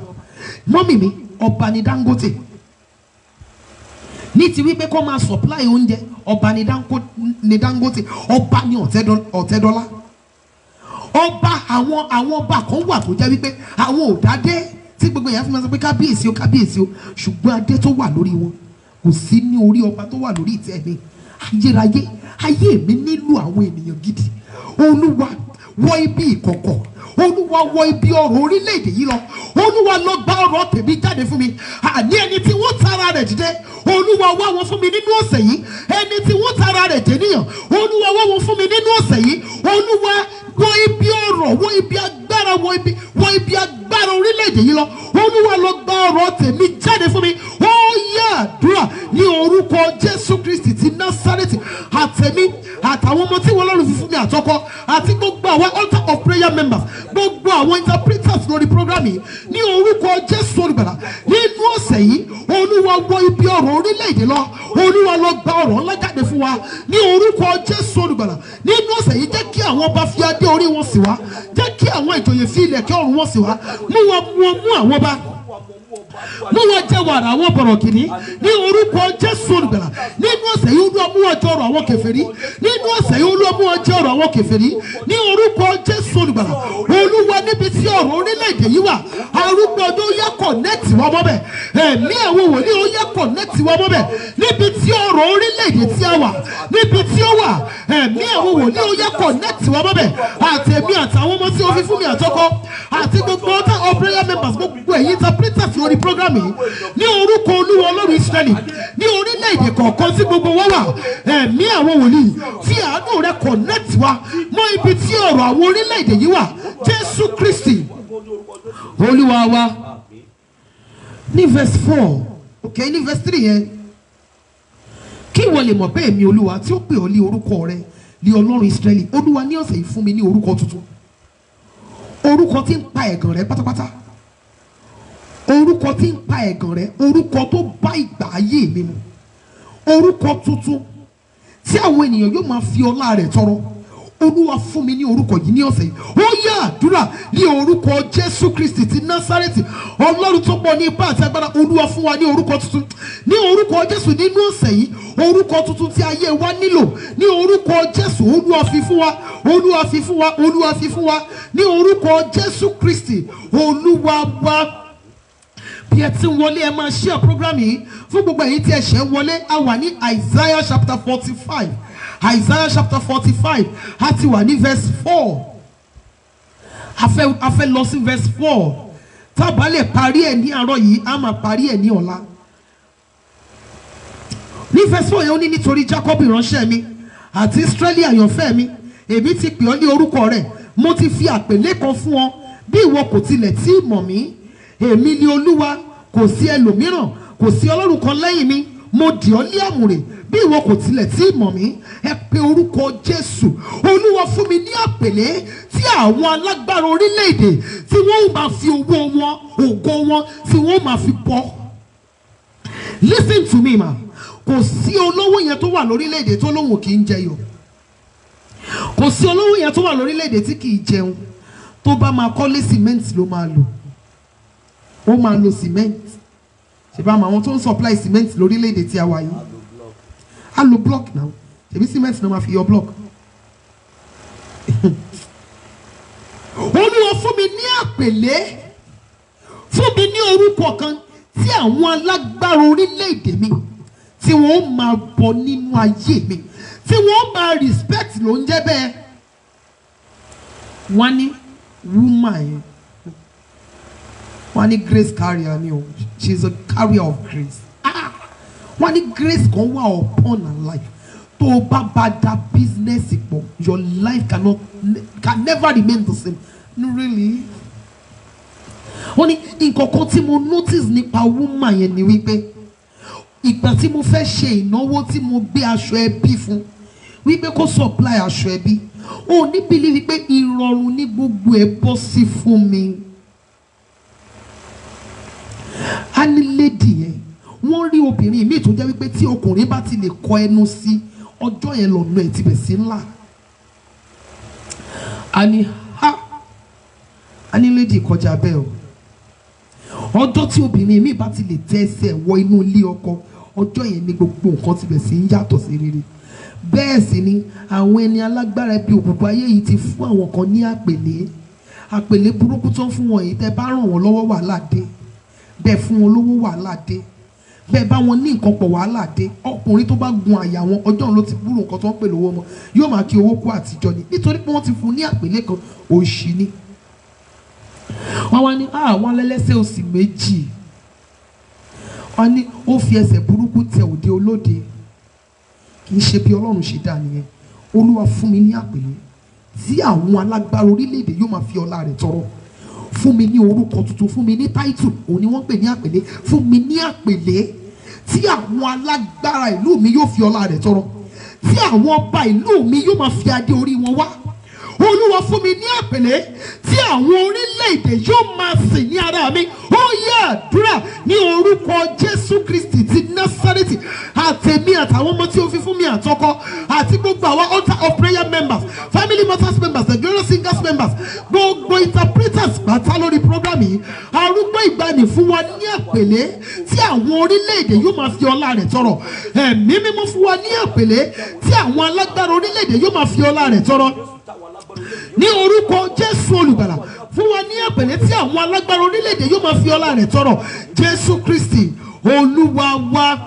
Mọ́mì mi ọba ni Dangote. Ní ti wípé kó máa supply oúnjẹ ọba ni Dangote, ọba ni Ọ̀tẹ́dọ́lá. Ọba àwọn ọba kan wà tó jẹ́ wípé àwọn ò dádé tí gbogbo èèyàn fi máa sọ pé kábíyèsí o ṣùgbọ́n adé tó wà lórí wọn kò sí ní orí ọba tó wà lórí ìtẹ́ mi. Ayérayé ayé mi nílò àwọn ènìyàn gidi. Olúwa wọ ibi ìkọ̀kọ̀, Olúwa wọ ibi ọ̀rọ̀ orílẹ̀-èdè yìí lọ. Olúwa lọ gba ọ̀rọ̀ tèmi jáde fún mi. Àní ẹni tí wọ́n tara rẹ̀ dìde Olúwa wá wọn fún mi nínú ọ̀sẹ̀ yìí. Ẹni tí wọ́n tara rẹ̀ dènìyàn Olúwa wá wọn fún mi nínú ọ̀sẹ̀ yìí. Olúwa wọ ibi ọ̀rọ̀ wọ ibi agbára wọ ibi agbára orílẹ̀-èdè yìí lọ. Olúwa lọ gba ọ̀rọ̀ tèmi jáde fún mi. Ó yá àdúrà ní orúkọ Jésù Kristi ti Násárẹ́tì. Àtẹ̀mí àtàwọn ọmọ tí wọ́n lọ́rùn fi fún mi àtọkọ àti gbogbo àwọn altar of prayer members gbogbo àwọn interpreters lórí program yìí ní orúkọ Jésù olùgbàlà nínú ọ̀sẹ̀ yìí. Olúwa wọ ibi ọ̀rọ̀ orílẹ̀-èdè lọ. Olúwa lọ gba ọ̀rọ̀ ńlá jáde fún wa ní orúkọ Jésù olùgbàlà nínú ọ̀sẹ̀ yìí. Jẹ́ kí àwọn ọba fi adé orí wọn sí wa. Jẹ́ kí àwọn ìjòyè fi ilẹ̀kẹ̀ ọrùn wọn sí wa. Mú àwọn ọba mú wọn jẹ wàrà àwọn bọ̀rọ̀ kìíní ní orúkọ Jésù olùgbàlà. Nínú ọ̀sẹ̀ yìí Olúwa mú wọn jẹ ọ̀rọ̀ àwọn kèfèrí, nínú ọ̀sẹ̀ yìí Olúwa mú wọn jẹ ọ̀rọ̀ àwọn kèfèrí ní orúkọ Jésù olùgbàlà. Olúwa níbi tí ọ̀rọ̀ orílẹ̀-èdè yìí wà, arúgbó ọdún ó yá kọ̀nẹ́ẹ̀tì wọn mọ́ bẹ̀, ẹ̀mí àwọn wòlíì ó yá kọ̀nẹ́ẹ̀tì wọn mọ́ bẹ̀. Níbi tí ọ̀rọ̀ orílẹ̀-èdè tí a wà, níbi tí ó wà, ẹ̀mí àwọn wòlíì ó yá kọ̀nẹ́ẹ̀tì wọn mọ́ bẹ̀. Àtẹ̀mí àtàwọn ọmọ tí ó fi fún mi àtọkọ àti gbogbo other prayer members, gbogbo ẹ̀yin interpreters lórí program yìí ní orúkọ Olúwa Ọlọ́run Ísírẹ́lì ní orílẹ̀-èdè kọ̀ọ̀kan tí gbogbo wọn wà, ẹ̀mí àwọn wòlíì fi àánú rẹ connect wa mọ́ ibi tí ọ̀rọ̀ àwọn orílẹ̀-èdè yìí wà. Jésù Kristi Olúwa wa. Ní verse 4, okay, ní verse 3 yẹn, kí ìwọ lè mọ̀ pé èmi Olúwa tí ó pè ọ́ ní orúkọ rẹ ní Ọlọ́run Ísírẹ́lì. Olúwa ní ọ̀sẹ̀ yìí fún mi ní orúkọ tuntun, orúkọ tí ń pa ẹ̀gàn rẹ pátápátá, orúkọ tí ń pa ẹ̀gàn rẹ, orúkọ tó bá ìgbà ayé mi mu, orúkọ tuntun tí àwọn ènìyàn yóò máa fi ọlá rẹ̀ tọrọ. Olúwa fún mi ní orúkọ yìí ní ọ̀sẹ̀ yìí. Ó yá àdúrà ní orúkọ Jésù Kristi ti Násárẹ́tì, Ọlọ́run tó pọ̀ ní ipá àti agbára. Olúwa fún wa ní orúkọ tuntun ní orúkọ Jésù nínú ọ̀sẹ̀ yìí. Orúkọ tuntun tí ayé wa nílò ní orúkọ Jésù. Olúwa fi fún wa, Olúwa fi fún wa, Olúwa fi fún wa ní orúkọ Jésù Kristi Olúwa wa. Bí ẹ ti ń wọlé ẹ máa share program yìí fún gbogbo ẹ̀yin tí ẹ ṣẹ̀ ń wọlé. A wà ní Isaiah chapter 45. Isaiah chapter 45 a ti wà ní verse 4. A fẹ́ lọ sí verse 4. Tá a bá lè parí ẹ̀ ní àárọ̀ yìí, a máa parí ẹ̀ ní ọ̀la. Ní verse 4 yẹn ó ní nítorí Jacob ìránṣẹ́ mi àti Israeli àyànfẹ́ mi, èmi ti pè ọ́ ní orúkọ rẹ̀, mo ti fi àpèlé kan fún ọ. Bí ìwọ kò tilẹ̀ tí mọ̀ mí, èmi ni Olúwa, kò sí ẹlòmíràn, kò sí Ọlọ́run kan lẹ́yìn mi. Mo dì ọ́ lé àmùrè bí ìwọ kò tilẹ̀ tí mọ̀ mí. Ẹ pe orúkọ Jésù. Olúwa fún mi ní àpèlé tí àwọn alágbára orílẹ̀-èdè tí wọ́n máa fi owó wọn, ògo wọn tí wọ́n máa fi bọ́. Listen to me ma. Kò sí olówó yẹn tó wà lórílẹ̀-èdè tó lóhùn kì í jẹyọ. Kò sí olówó yẹn tó wà lórílẹ̀-èdè tí kì í jẹun. Tó bá máa kọ́lé cement ló máa lò. Ó máa lo cement. Ṣèbá àwọn tó ń supply cement lórílẹ̀-èdè tí a wà yìí. A lo block now. Ṣèbí cement náà máa fi yọ block. Olúwa fún mi ní àpèlé, fún mi ní orúkọ kan tí àwọn alágbára orílẹ̀-èdè mi tí wọ́n máa bọ nínú ayé mi, tí wọ́n máa respect ló ń jẹ́ bẹ́ẹ̀. Wọ́n ní woman yẹn, wọ́n ní grace carrier ni o, she is a carrier of grace. Wọ́n ní grace kan wà upon her life. Tó o bá dá business pọ̀, your life can never remain the same. No really. Wọ́n ní nǹkan kan tí mo notice nípa woman yẹn ni wípé ìgbà tí mo fẹ́ ṣe ìnáwó tí mo gbé aṣọ ẹbí fún wípé kó supply aṣọ ẹbí, ó ní believe wípé ìrọ̀rùn ní gbogbo ẹ̀ bọ́ sí fún mi. A ní lady yẹn, wọ́n rí obìnrin míì tó jẹ́ wípé tí ọkùnrin bá ti lè kọ ẹnu sí ọjọ́ yẹn lọ́nà ẹ̀ ti bẹ̀ sí ńlá. A ní lady kọjá bẹ́ẹ̀ o. Ọjọ́ tí obìnrin míì bá ti lè tẹ́ ẹsẹ̀ wọ inú ilé ọkọ, ọjọ́ yẹn ni gbogbo nǹkan ti bẹ̀ sí ń yàtọ̀ sí rere. Bẹ́ẹ̀ sì ni àwọn ẹni alágbára ẹbí òkùnkùn ayé yìí ti fún àwọn kan ní àpèlé burúkú tó ń fún wọn yìí. Tẹ́ bá ràn wọ́n lọ́wọ́ wàhálà dé, bẹ́ẹ̀ fún wọn lówó wàhálà dé, bẹ́ẹ̀ bá wọn ní nǹkan pọ̀ wàhálà dé. Ọkùnrin tó bá gun àyà wọn ọjọ́ ló ti gbúrò nǹkan tó ń pè lówó mọ́, yóò máa kí owó kú àtijọ́ ni, nítorí pé wọ́n ti fún ní àpèlé kan, òṣì ni. Wọ́n wá ní àwọn lẹ́lẹ́sẹ̀ òsì méjì, wọ́n ní ó fi ẹsẹ̀ burúkú tẹ òde olóde. Kì í ṣe bí Ọlọ́run ṣe dá nìyẹn. Olúwa fún mi ní àpèlé tí àwọn alágbára orílẹ̀-èdè yóò máa fi ọlá rẹ̀ tọrọ. Fún mi ní orúkọ tuntun, fún mi ní title, òun ni wọ́n pè ní àpèlé. Fún mi ní àpèlé tí àwọn alágbára ìlú mi yóò fi ọlá rẹ̀ tọrọ, tí àwọn ọba ìlú mi yóò máa fi adé orí wọn wá. Olúwa fún mi ní àpèlé tí àwọn orílẹ̀-èdè yóò máa sìn ní ara mi. Ó yẹ àdúrà ní orúkọ Jésù Kristi ti Násárẹ́tì. Àtẹ̀mí àtàwọn ọmọ tí ó fi fún mi àtọkọ àti gbogbo àwọn altar of prayer members, family matters members, the glorious singers members, gbogbo interpreters pátá lórí program yìí. Arúgbó ìgbàanì ni fún wa ní àpèlé tí àwọn orílẹ̀-èdè yóò máa fi ọlá rẹ̀ tọrọ. Ẹ̀mí mímọ́ fún wa ní àpèlé tí àwọn alágbára orílẹ̀-èdè yóò máa fi ọlá rẹ̀ tọrọ. Ní orúkọ Jésù olùgbàlà, fún wa ní àpèlé tí àwọn alágbára orílẹ̀-èdè yóò máa fi ọlá rẹ̀ tọrọ. Jésù Kristi Olúwa wa.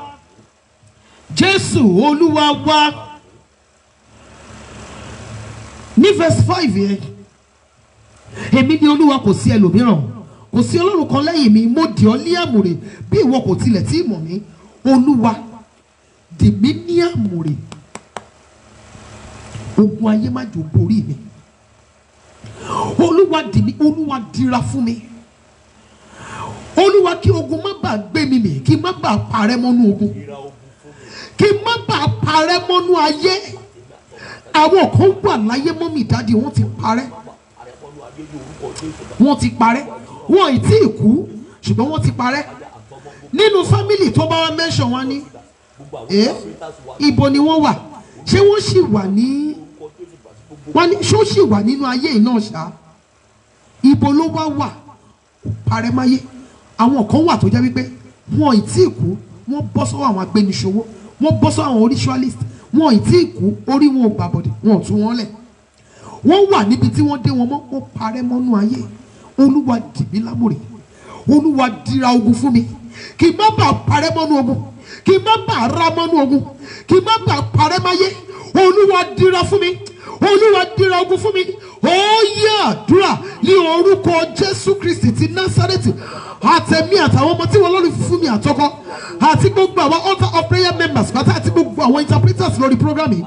Jésù Olúwa wa. Ní verse 5 yẹn, èmi ni Olúwa, kò sí ẹlòmíràn, kò sí Ọlọ́run kan lẹ́yìn mi, mo dì ọ́ ní àmùrè bí ìwọ kò tilẹ̀ tí mọ̀ mí. Olúwa dì mí ní àmùrè, ogun ayé má jò borí mi. Olúwa dì mí, Olúwa dìra fún mi. Olúwa, kí ogun má bàa gbé mi mì, kí má bàa parẹ́ mọ́nú ogun, kí má bàa parẹ́ mọ́nú ayé. Àwọn kan wà láyé mọ́mì dáàdi, wọ́n ti parẹ́, wọ́n ti parẹ́, wọ́n ì tí ì kú ṣùgbọ́n wọ́n ti parẹ́. Nínú fámìlì tó bá wá mẹ́sàn wá ní ibo ni wọ́n wà, ṣé wọ́n sì wà ní wọ́n ní ṣó sì wà nínú ayé yìí náà ṣá, ibo ló wá wà, kò parẹ́ máyé. Àwọn kan wà tó jẹ́ wípé wọ́n ì tí ì kú, wọ́n bọ́ sọ́wọ́ àwọn agbẹniṣòwò, wọ́n bọ́ sọ́wọ́ àwọn ritualist, wọ́n ì tí ì kú, orí wọn ò gbàbọ̀dẹ̀, wọn ò tú wọn lẹ̀, wọ́n wà níbi tí wọ́n dé wọn mọ́, wọ́n parẹ́ mọ́nú ayé. Olúwa dì mí lámùrè, Olúwa dìra ogun fún mi, kí n má bàa parẹ́ mọ́nú ogun, kí n má bàa ra mọ́nú ogun, kí n má bàa parẹ́ máyé. Olúwa dìra fún mi, Olúwa dìra ogun fún mi. Ó yẹ àdúrà ní orúkọ Jésù Kristi ti Násárẹ́tì. Àtẹ̀mí àtàwọn ọmọ tí wọ́n lọ́rùn fún mi àtọkọ, àti gbogbo àwọn altar of prayer members pátá, àti gbogbo àwọn interpreters lórí program yìí.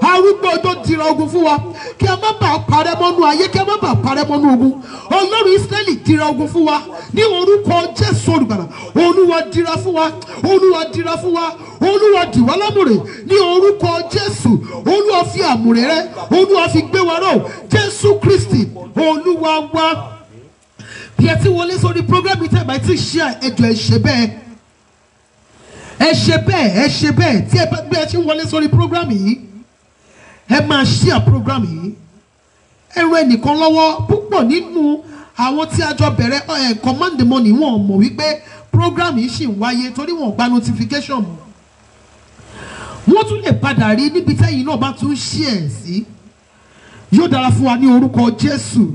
Arúgbó ọjọ́ dìra ogun fún wa, kí a má bàa parẹ́ mọ́nú ayé, kí a má bàa parẹ́ mọ́nú ogun. Ọlọ́run Ísírẹ́lì dìra ogun fún wa ní orúkọ Jésù olùgbàlà. Olúwa dìra fún wa, Olúwa dìra fún wa, Olúwa dì wá lámùrè ní orúkọ Jésù. Olúwa fi àmùrè rẹ̀, Olúwa fi gbé wa ró. Jésù Kristi Olúwa wa. Bí ẹ ti wọlé sórí program yìí tẹ́lẹ̀ bá ti ṣe ẹjọ́ ẹ ṣe bẹ́ẹ̀, ẹ ṣe bẹ́ẹ̀, ẹ ṣe bẹ́ẹ̀. Tí ẹ bá gbé ẹ ti wọlé sórí program yìí, ẹ máa share program yìí, ẹ ràn ẹnìkan lọ́wọ́. Púpọ̀ nínú àwọn tí a jọ bẹ̀rẹ̀ command the money wọn mọ̀ wípé program yìí ṣì ń wáyé torí wọn gba notification mọ́. Wọ́n tún lè padà rí níbi tẹ́yìn náà bá tún share sí. Yóò dára fún wa ní orúkọ Jésù.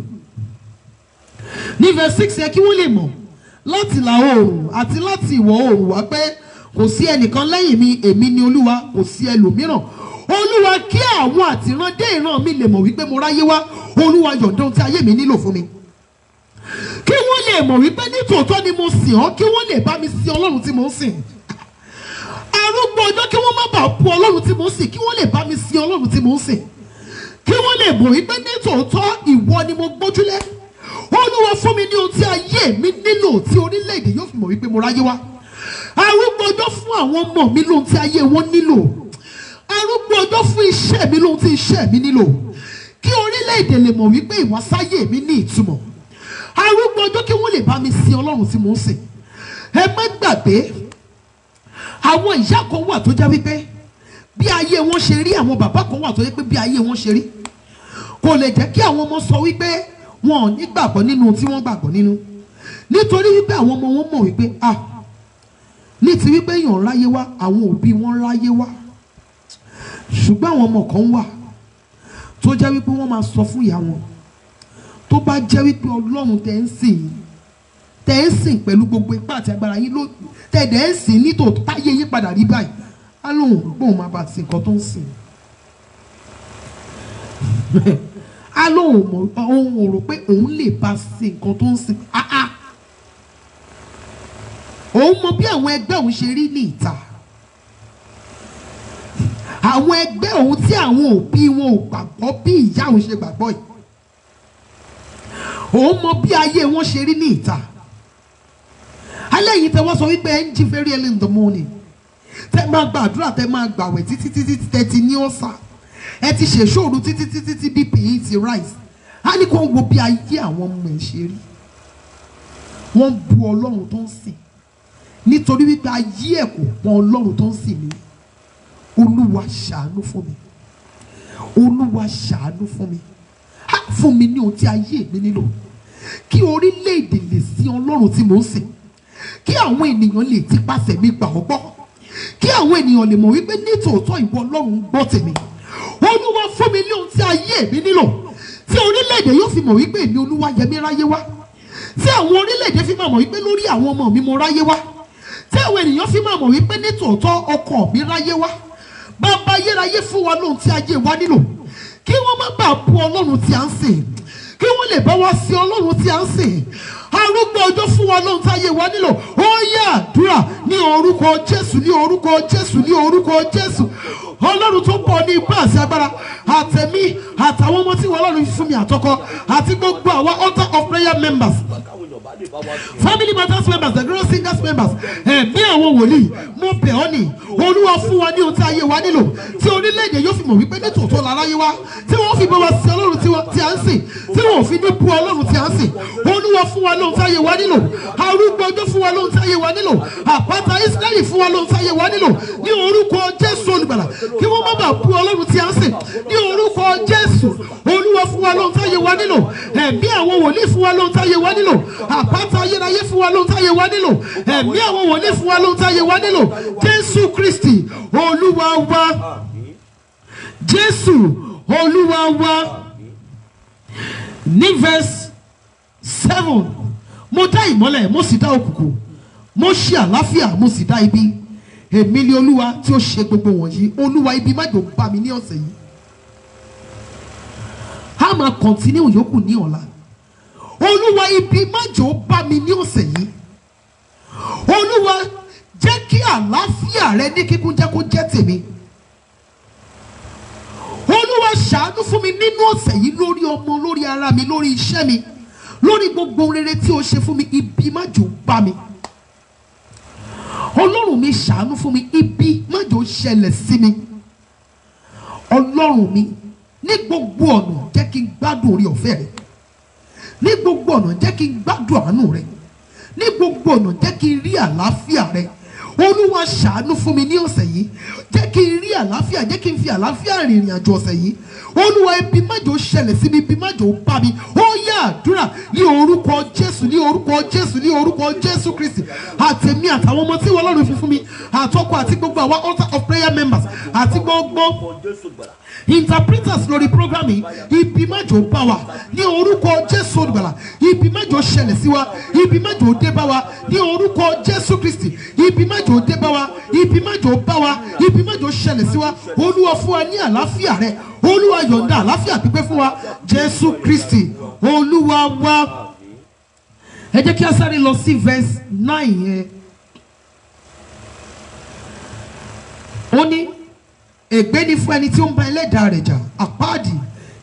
Ní verse 6 yẹ kí wọ́n lè mọ̀ láti ìlà oòrùn àti láti ìwọ̀ oòrùn wá pé kò sí ẹnìkan lẹ́yìn mi, èmi ni Olúwa, kò sí ẹlòmíràn. Olúwa, kí àwọn àtìrandé ìran mi lè mọ̀ wípé mo ráyé wá. Olúwa, yọ̀ǹda ohun tí ayé mi nílò fún mi, kí wọ́n lè mọ̀ wípé nítòótọ́ ni mo sìn ọ́, kí wọ́n lè bá mi sin Ọlọ́run tí mo ń sìn. Arúgbó ọjọ́, kí wọ́n má bàa bu Ọlọ́run tí mo ń sìn, kí wọ́n lè bá mi sin Ọlọ́run tí mo ń sìn, kí wọ́n lè mọ̀ wípé nítòótọ́ ìwọ ni mo gbójúlé. Olúwa, fún mi ní ohun tí ayé mi nílò, tí orílẹ̀-èdè yóò fi mọ̀ wípé mo ráyé wá. Arúgbó ọjọ́, fún àwọn ọmọ mi lóhun tí ayé wọn nílò. Arúgbó ọjọ́, fún iṣẹ́ mi lóhun tí iṣẹ́ mi nílò, kí orílẹ̀-èdè lè mọ̀ wípé ìwàsáyé mi ní ìtumọ̀. Arúgbó ọjọ́, kí wọ́n lè bá mi sin Ọlọ́run tí mò ń sìn. Ẹ má gbàgbé, àwọn ìyá kan wà tó jẹ́ wípé bí ayé wọn ṣe rí, àwọn bàbá kan wà tó jẹ́ pé bí ayé wọn ṣe rí kò lè jẹ́ kí àwọn ọmọ sọ wípé wọn ò ní gbàgbọ́ nínú tí wọ́n gbàgbọ́ nínú, nítorí wípé àwọn ọmọ wọn mọ̀ wípé ní ti wípé èèyàn ráyé wá, àwọn òbí wọn ráyé wá. Ṣùgbọ́n àwọn ọmọ kan wà tó jẹ́ wípé wọ́n máa sọ fún ìyá wọn, tó bá jẹ́ wípé Ọlọ́run tẹ́ ń sìn pẹ̀lú gbogbo ipá àti agbára yín ló tẹ̀dẹ̀ ń sìn nítòótọ́ táyé yín padà rí báyìí, á lóun gbóhùn máa bá ti nǹkan tó ń sìn. Á lóun mọ̀, òun ò rò pé òun lè bá sí nǹkan tó ń sìn. Òun mọ bí àwọn ẹgbẹ́ òun ṣe rí ní ìta, àwọn ẹgbẹ́ òun tí àwọn òbí wọn ò gbàgbọ́ bí ìyá òun ṣe gbàgbọ́ yìí. Òun mọ bí ayé wọn ṣe rí ní ìta. Alẹ́ yìí tẹ wọ́n sọ wípé ẹ ń jí very early in the morning, tẹ máa gbàdúrà, tẹ máa gbàwẹ̀ títí tẹ ti ní ọ̀sà, ẹ ti ṣèṣòro títí BP yìí ti rise. Á ní kó wo bí ayé àwọn ọmọ ẹ̀ ṣe rí. Wọ́n bu Ọlọ́run tó ń sìn nítorí wípé ayé ẹ̀ kò pọn Ọlọ́run tó ń sìn mí. Olúwa ṣàánú fún mi, Olúwa ṣàánú fún mi, fún mi ní ohun tí ayé mi nílò, kí orílẹ̀-èdè lè sin Ọlọ́run tí mò ń sìn, kí àwọn ènìyàn lè tipasẹ̀ mi gbà ọ́ gbọ́, kí àwọn ènìyàn lè mọ̀ wípé nítòótọ́ ìwọ Ọlọ́run gbọ́ tèmi. Olúwa fún mi ní ohun tí ayé mi nílò, tí orílẹ̀-èdè yóò fi mọ̀ wípé èmi Olúwa yẹ mí ráyé wá, tí àwọn orílẹ̀-èdè fi máa mọ̀ wípé lórí àwọn ọmọ mi mo ráyé wá, tí àwọn ènìyàn fi máa mọ̀ wípé nítòótọ́ ọkọ mi ráyé wá. Bàbá ayérayé fún wa lóhun tí ayé wa nílò, kí wọ́n má bàa bu Ọlọ́run tí à ń sìn, kí wọ́n lè bá wa sin Ọlọ́run tí à ń sìn. Arúgbó ọjọ́ fún wa lóhun tí ayé wa nílò. Ó yá àdúrà ní orúkọ Jésù, ní orúkọ Jésù, ní orúkọ Jésù. Ọlọ́run tó pọ̀ ní ipá àti agbára, àtẹ̀mí àtàwọn ọmọ tí wọ́n Ọlọ́run fún mi àtọkọ àti gbogbo àwọn altar of prayer members, family matters members, the girl singers members, ẹ̀mí àwọn wòlíì, mo bẹ̀ ọ́ ní Olúwa fún wa ní ohun tí ayé wa nílò, tí orílẹ̀-èdè yóò fi mọ̀ wípé nítòótọ́ láráyé wá, tí wọ́n fi bá wa sí Ọlọ́run tí à ń sìn, tí wọ́n fi ní bú Ọlọ́run tí à ń sìn. Olúwa fún wa lóhun tí ayé wa nílò, arúgbó ọjọ́ fún wa lóhun tí ayé wa nílò, àpáta Ísírẹ́lì fún wa lóhun tí ayé wa nílò, ní orúkọ Jésù olùgbàlà, kí wọ́n má bàa bú Ọlọ́run tí à ń sìn, ní orúkọ Jésù. Olúwa fún wa lóhun tí ayé wa nílò, ẹ̀mí àwọn wòlíì fún wa lóhun tí ayé wa nílò, àpáta ayérayé fún wa lóhun tí ayé wa nílò, ẹ̀mí àwọn wòlíì fún wa lóhun tí ayé wa nílò. Jésù Kristi Olúwa wa, Jésù Olúwa wa. Ní verse 7, mo dá ìmọ́lẹ̀ mo sì dá òkùnkùn, mo ṣe àlàáfíà mo sì dá ibi. Èmi ni Olúwa tí ó ṣe gbogbo wọ̀nyí. Olúwa, ibi má jò bá mi ní ọ̀sẹ̀ yìí. A máa continue yòókù ní ọ̀la. Olúwa, ibi má jò bá mi ní ọ̀sẹ̀ yìí. Olúwa, jẹ́ kí àlàáfíà rẹ ní kíkún jẹ́ kó jẹ́ tèmi. Olúwa, ṣàánú fún mi nínú ọ̀sẹ̀ yìí, lórí ọmọ, lórí ara mi, lórí iṣẹ́ mi, lórí gbogbo rere tí o ṣe fún mi. Ibi má jò bá mi. Ọlọ́run mi, ṣàánú fún mi, ibi má jò ṣẹlẹ̀ sí mi. Ọlọ́run mi, ní gbogbo ọ̀nà jẹ́ kí n gbádùn orí ọ̀fẹ́ rẹ, ní gbogbo ọ̀nà jẹ́ kí n gbádùn àánú rẹ, ní gbogbo ọ̀nà jẹ́ kí n rí àlàáfíà rẹ. Olúwa, ṣàánú fún mi ní ọ̀sẹ̀ yìí, jẹ́ kí n rí àlàáfíà, jẹ́ kí n fi àlàáfíà rìn ìrìn àjò ọ̀sẹ̀ yìí. Olúwa, ibi má jò ṣẹlẹ̀ sí mi, ibi má jò bá mi. Ó yá àdúrà ní orúkọ Jésù, ní orúkọ Jésù, ní orúkọ Jésù Kristi. Àtẹ̀mí àtàwọn ọmọ tí wọ́n Ọlọ́run fi fún mi, àtọkọ àti gbogbo àwọn altar of prayer members, àti gbogbo interpreters lórí programme, ibi má jò bá wa ní orúkọ Jésù olùgbàlà. Ibi má jò ṣẹlẹ̀ sí wa, ibi má jò dé bá wa ní orúkọ Jésù Kristi. Ibi má jò dé bá wa, ibi má jò bá wa, ibi má jò ṣẹlẹ̀ sí wa. Olúwa, fún wa ní àlàáfíà rẹ. Olúwa, yọ̀ǹda àlàáfíà pípé fún wa. Jésù Kristi Olúwa wa. Ẹ jẹ́ kí a sáré lọ sí verse 9 yẹn. Ó ní, ègbé ni fún ẹni tí ó ń bá ẹlẹ́dàá rẹ̀ jà, àpáàdì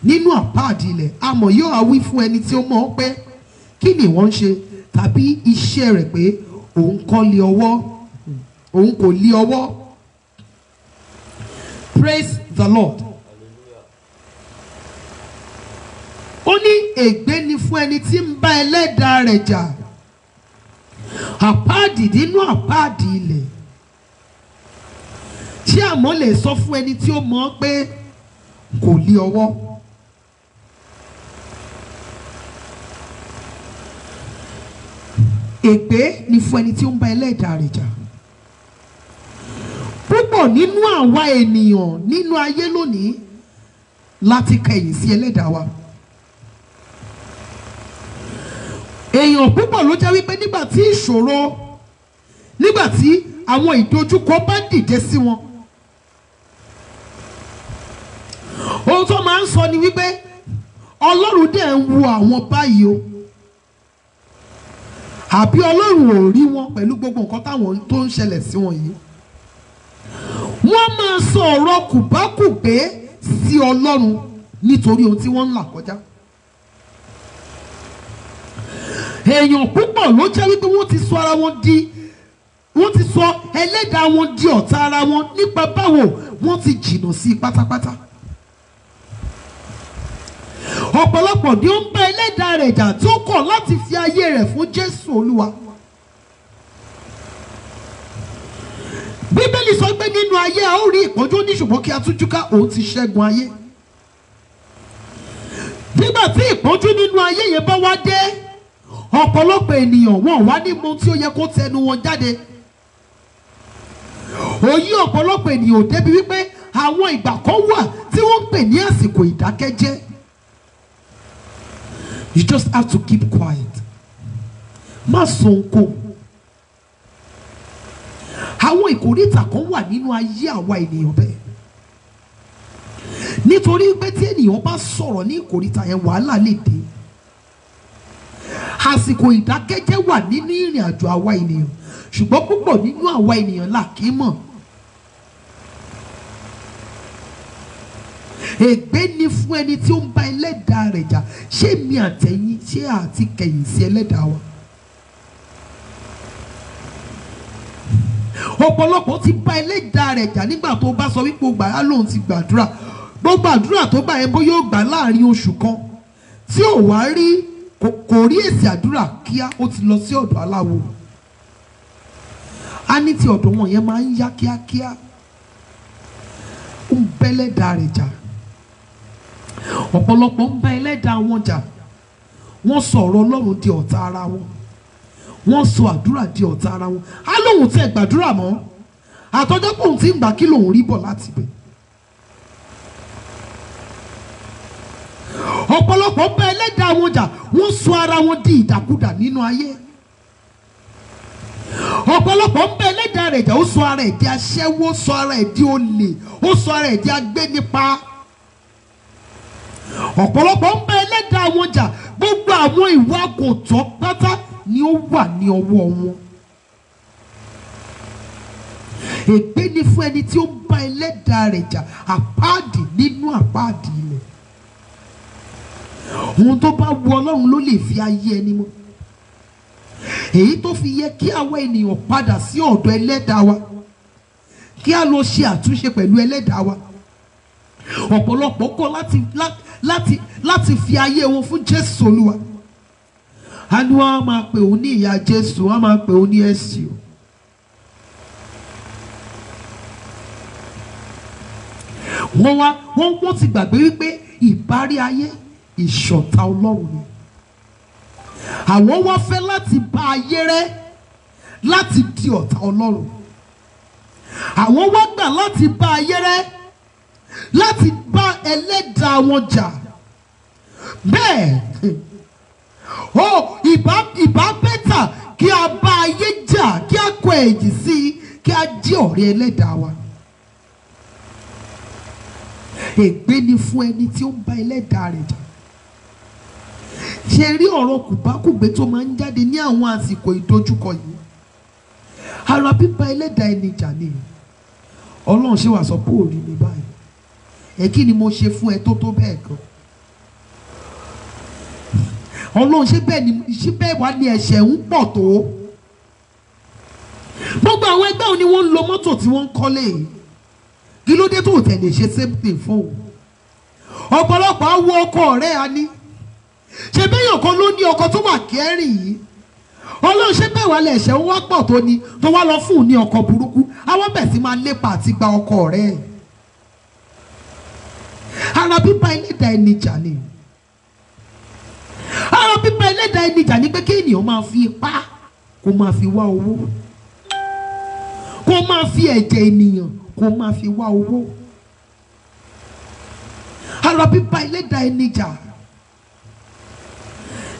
nínú àpáàdì ilẹ̀. Àmọ́ yóò á wí fún ẹni tí ó mọ̀ pé kí ni wọ́n ń ṣe, tàbí iṣẹ́ rẹ̀ pé òun kò lé ọwọ́, òun kò lé ọwọ́. Praise the Lord. Ó ní, ègbé ni fún ẹni tí ń bá ẹlẹ́dàá rẹ̀ jà, àpáàdì nínú àpáàdì ilẹ̀. Ṣé àmọ́ lè sọ fún ẹni tí ó mọ̀ pé kò lé ọwọ́? Ègbé ni fún ẹni tí ó ń bá ẹlẹ́dàá rẹ̀ jà. Púpọ̀ nínú àwa ènìyàn nínú ayé lónìí láti kẹ̀yìn sí ẹlẹ́dàá wa. Èèyàn púpọ̀ ló jẹ́ wípé nígbà tí ìṣòro, nígbà tí àwọn ìdojúkọ bá dìde sí wọn, ohun tó máa ń sọ ni wípé Ọlọ́run dẹ̀ ń wo àwọn báyìí o, àbí Ọlọ́run ò rí wọn pẹ̀lú gbogbo nǹkan táwọn tó ń ṣẹlẹ̀ sí wọn yìí. Wọ́n máa sọ ọ̀rọ̀ kùbákùgbé sí Ọlọ́run nítorí ohun tí wọ́n ń là kọjá. Èèyàn púpọ̀ ló jẹ́ wípé wọ́n ti sọ ara wọn di, wọ́n ti sọ ẹlẹ́dàá wọn di ọ̀tá ara wọn nípa báwo wọ́n ti jìnnà sí pátápátá. Ọ̀pọ̀lọpọ̀ ni ó ń bá ẹlẹ́dàá rẹ̀ jà tí ó kọ̀ láti fi ayé rẹ̀ fún Jésù Olúwa. Bíbélì sọ pé nínú ayé a ó rí ìpọ́njú, ní ṣùgbọ́n kí a tújú ká, òun ti ṣẹ́gun ayé. Nígbà tí ìpọ́njú nínú ayé yẹn bá wá dé, ọ̀pọ̀lọpọ̀ ènìyàn wọn wá ní mọ tí ó yẹ kó tẹnu wọn jáde. Òye ọ̀pọ̀lọpọ̀ ènìyàn ò débi wípé àwọn ìgbà kan wà tí wọ́n ń pè ní àsìkò ìdákẹ́jẹ́. You just have to keep quiet. Má sọ nǹkan. Àwọn ìkòríta kan wà nínú ayé àwa ènìyàn bẹ́ẹ̀. Nítorí pé tí ènìyàn bá sọ̀rọ̀ ní ìkòríta yẹn wàhálà lè dé. Àsìkò ìdákẹ́jẹ́ wà nínú ìrìn àjò àwa ènìyàn, ṣùgbọ́n púpọ̀ nínú àwa ènìyàn là kì í mọ̀. Ègbé ni fún ẹni tí ó ń bá ẹlẹ́dàá rẹ̀ jà. Ṣé mi àtẹ̀yìn ṣé àti kẹ̀yìn sí ẹlẹ́dàá wa? Ọ̀pọ̀lọpọ̀ ti bá ẹlẹ́dàá rẹ̀ jà nígbà tó bá sọ wípé gbà á lóun ti gbàdúrà. Gbogbo àdúrà tó bá yẹn bóyá ó gbà láàrin oṣù kan tí ò wá rí kò rí èsì àdúrà kíá ó ti lọ sí ọ̀dọ̀ aláwo. A ní ti ọ̀dọ̀ wọn yẹn máa ń yá kíákíá. Ó ń bá ẹlẹ́dàá rẹ̀ jà. Ọ̀pọ̀lọpọ̀ ń bá ẹlẹ́dàá wọn jà. Wọ́n sọ ọ̀rọ̀ Ọlọ́run di ọ̀tá ara wọn. Wọ́n sọ àdúrà di ọ̀tá ara wọn. Á lóun tẹ gbàdúrà mọ́. Àtọ́jọ́ pòun ti ń gbà kí lòun rí bọ̀ láti bẹ̀. Ọ̀pọ̀lọpọ̀ ń bá ẹlẹ́dàá wọn jà. Wọ́n sọ ara wọn di ìdàkudà nínú ayé. Ọ̀pọ̀lọpọ̀ ń bá ẹlẹ́dàá rẹ̀ jà. Ó sọ ara ẹ̀ di aṣẹ́wó, ó sọ ara ẹ̀ di olè, ó sọ ara ẹ̀ di agbénipa. Ọ̀pọ̀lọpọ̀ ń bá ẹlẹ́dàá wọn jà. Gbogbo àwọn ìwà kò tọ́ pátá ni ó wà ní ọwọ́ wọn. Ègbé ni fún ẹni tí ó ń bá ẹlẹ́dàá rẹ̀ jà. Àpáàdì nínú àpáàdì ilẹ̀. Ohun tó bá wu Ọlọ́run ló lè fi ayé ẹni mọ́. Èyí tó fi yẹ kí àwa ènìyàn padà sí ọ̀dọ̀ ẹlẹ́dàá wa, kí a lọ ṣe àtúnṣe pẹ̀lú ẹlẹ́dàá wa. Ọ̀pọ̀lọpọ̀ kọ̀ láti fi ayé wọn fún Jésù Olúwa. A ní wọ́n á máa pè òun ní ìyá Jésù, wọ́n á máa pè òun ní ẹ̀sìn o. Wọ́n ti gbàgbé wípé ìparí ayé ìṣọ̀tá Ọlọ́run ni. Àwọn wá fẹ́ láti bá ayé rẹ́, láti di ọ̀tá Ọlọ́run. Àwọn wá gbà láti bá ayé rẹ́, láti bá ẹlẹ́dàá wọn jà. Bẹ́ẹ̀ ìbá bẹ́tà kí a bá ayé jà, kí a kọ ẹ̀yìn sí i, kí a jẹ́ ọ̀rẹ́ ẹlẹ́dàá wa. Ègbé ni fún ẹni tí ó ń bá ẹlẹ́dàá rẹ̀ jà. Ṣé rí ọ̀rọ̀ kùbákùgbé tó máa ń jáde ní àwọn àsìkò ìdojúkọ yìí? Ara bíbá ẹlẹ́dàá ẹni jà ni. Ọlọ́run ṣe wà sọ pé ò rí mi báyìí. Kí ni mo ṣe fún ẹ tó tó bẹ́ẹ̀ gan? Ọlọ́run ṣé bẹ́ẹ̀ wá ní ẹ̀ṣẹ̀ ń pọ̀ tó? Gbogbo àwọn ẹgbẹ́ òní wọ́n ń lo mọ́tò tí wọ́n ń kọ́lé yìí. Kí ló dé tó tẹ̀lé ṣe same thing fún òun? Ọ̀pọ̀lọpọ̀ á wo ọkọ rẹ̀ á ní. Ṣé bẹ́yàn kan ló ní ọkọ tó wà kẹ́rìn yìí? Ọlọ́run ṣé bẹ́ẹ̀ wá lẹ̀ṣẹ̀ ń wá pọ̀ tó ni tó wá lọ fún un ní ọkọ burúkú? Àwọn bẹ̀ sí máa lépa àti gba ọkọ rẹ̀. Ara bíbá ẹlẹ́dàá ẹni jà ni. Ara bíbá ẹlẹ́dàá ẹni jà ni pé kí ènìyàn máa fi ipá kó máa fi wá owó, kó máa fi ẹ̀jẹ̀ ènìyàn kó máa fi wá owó. Ara bíbá ẹlẹ́dàá ẹni jà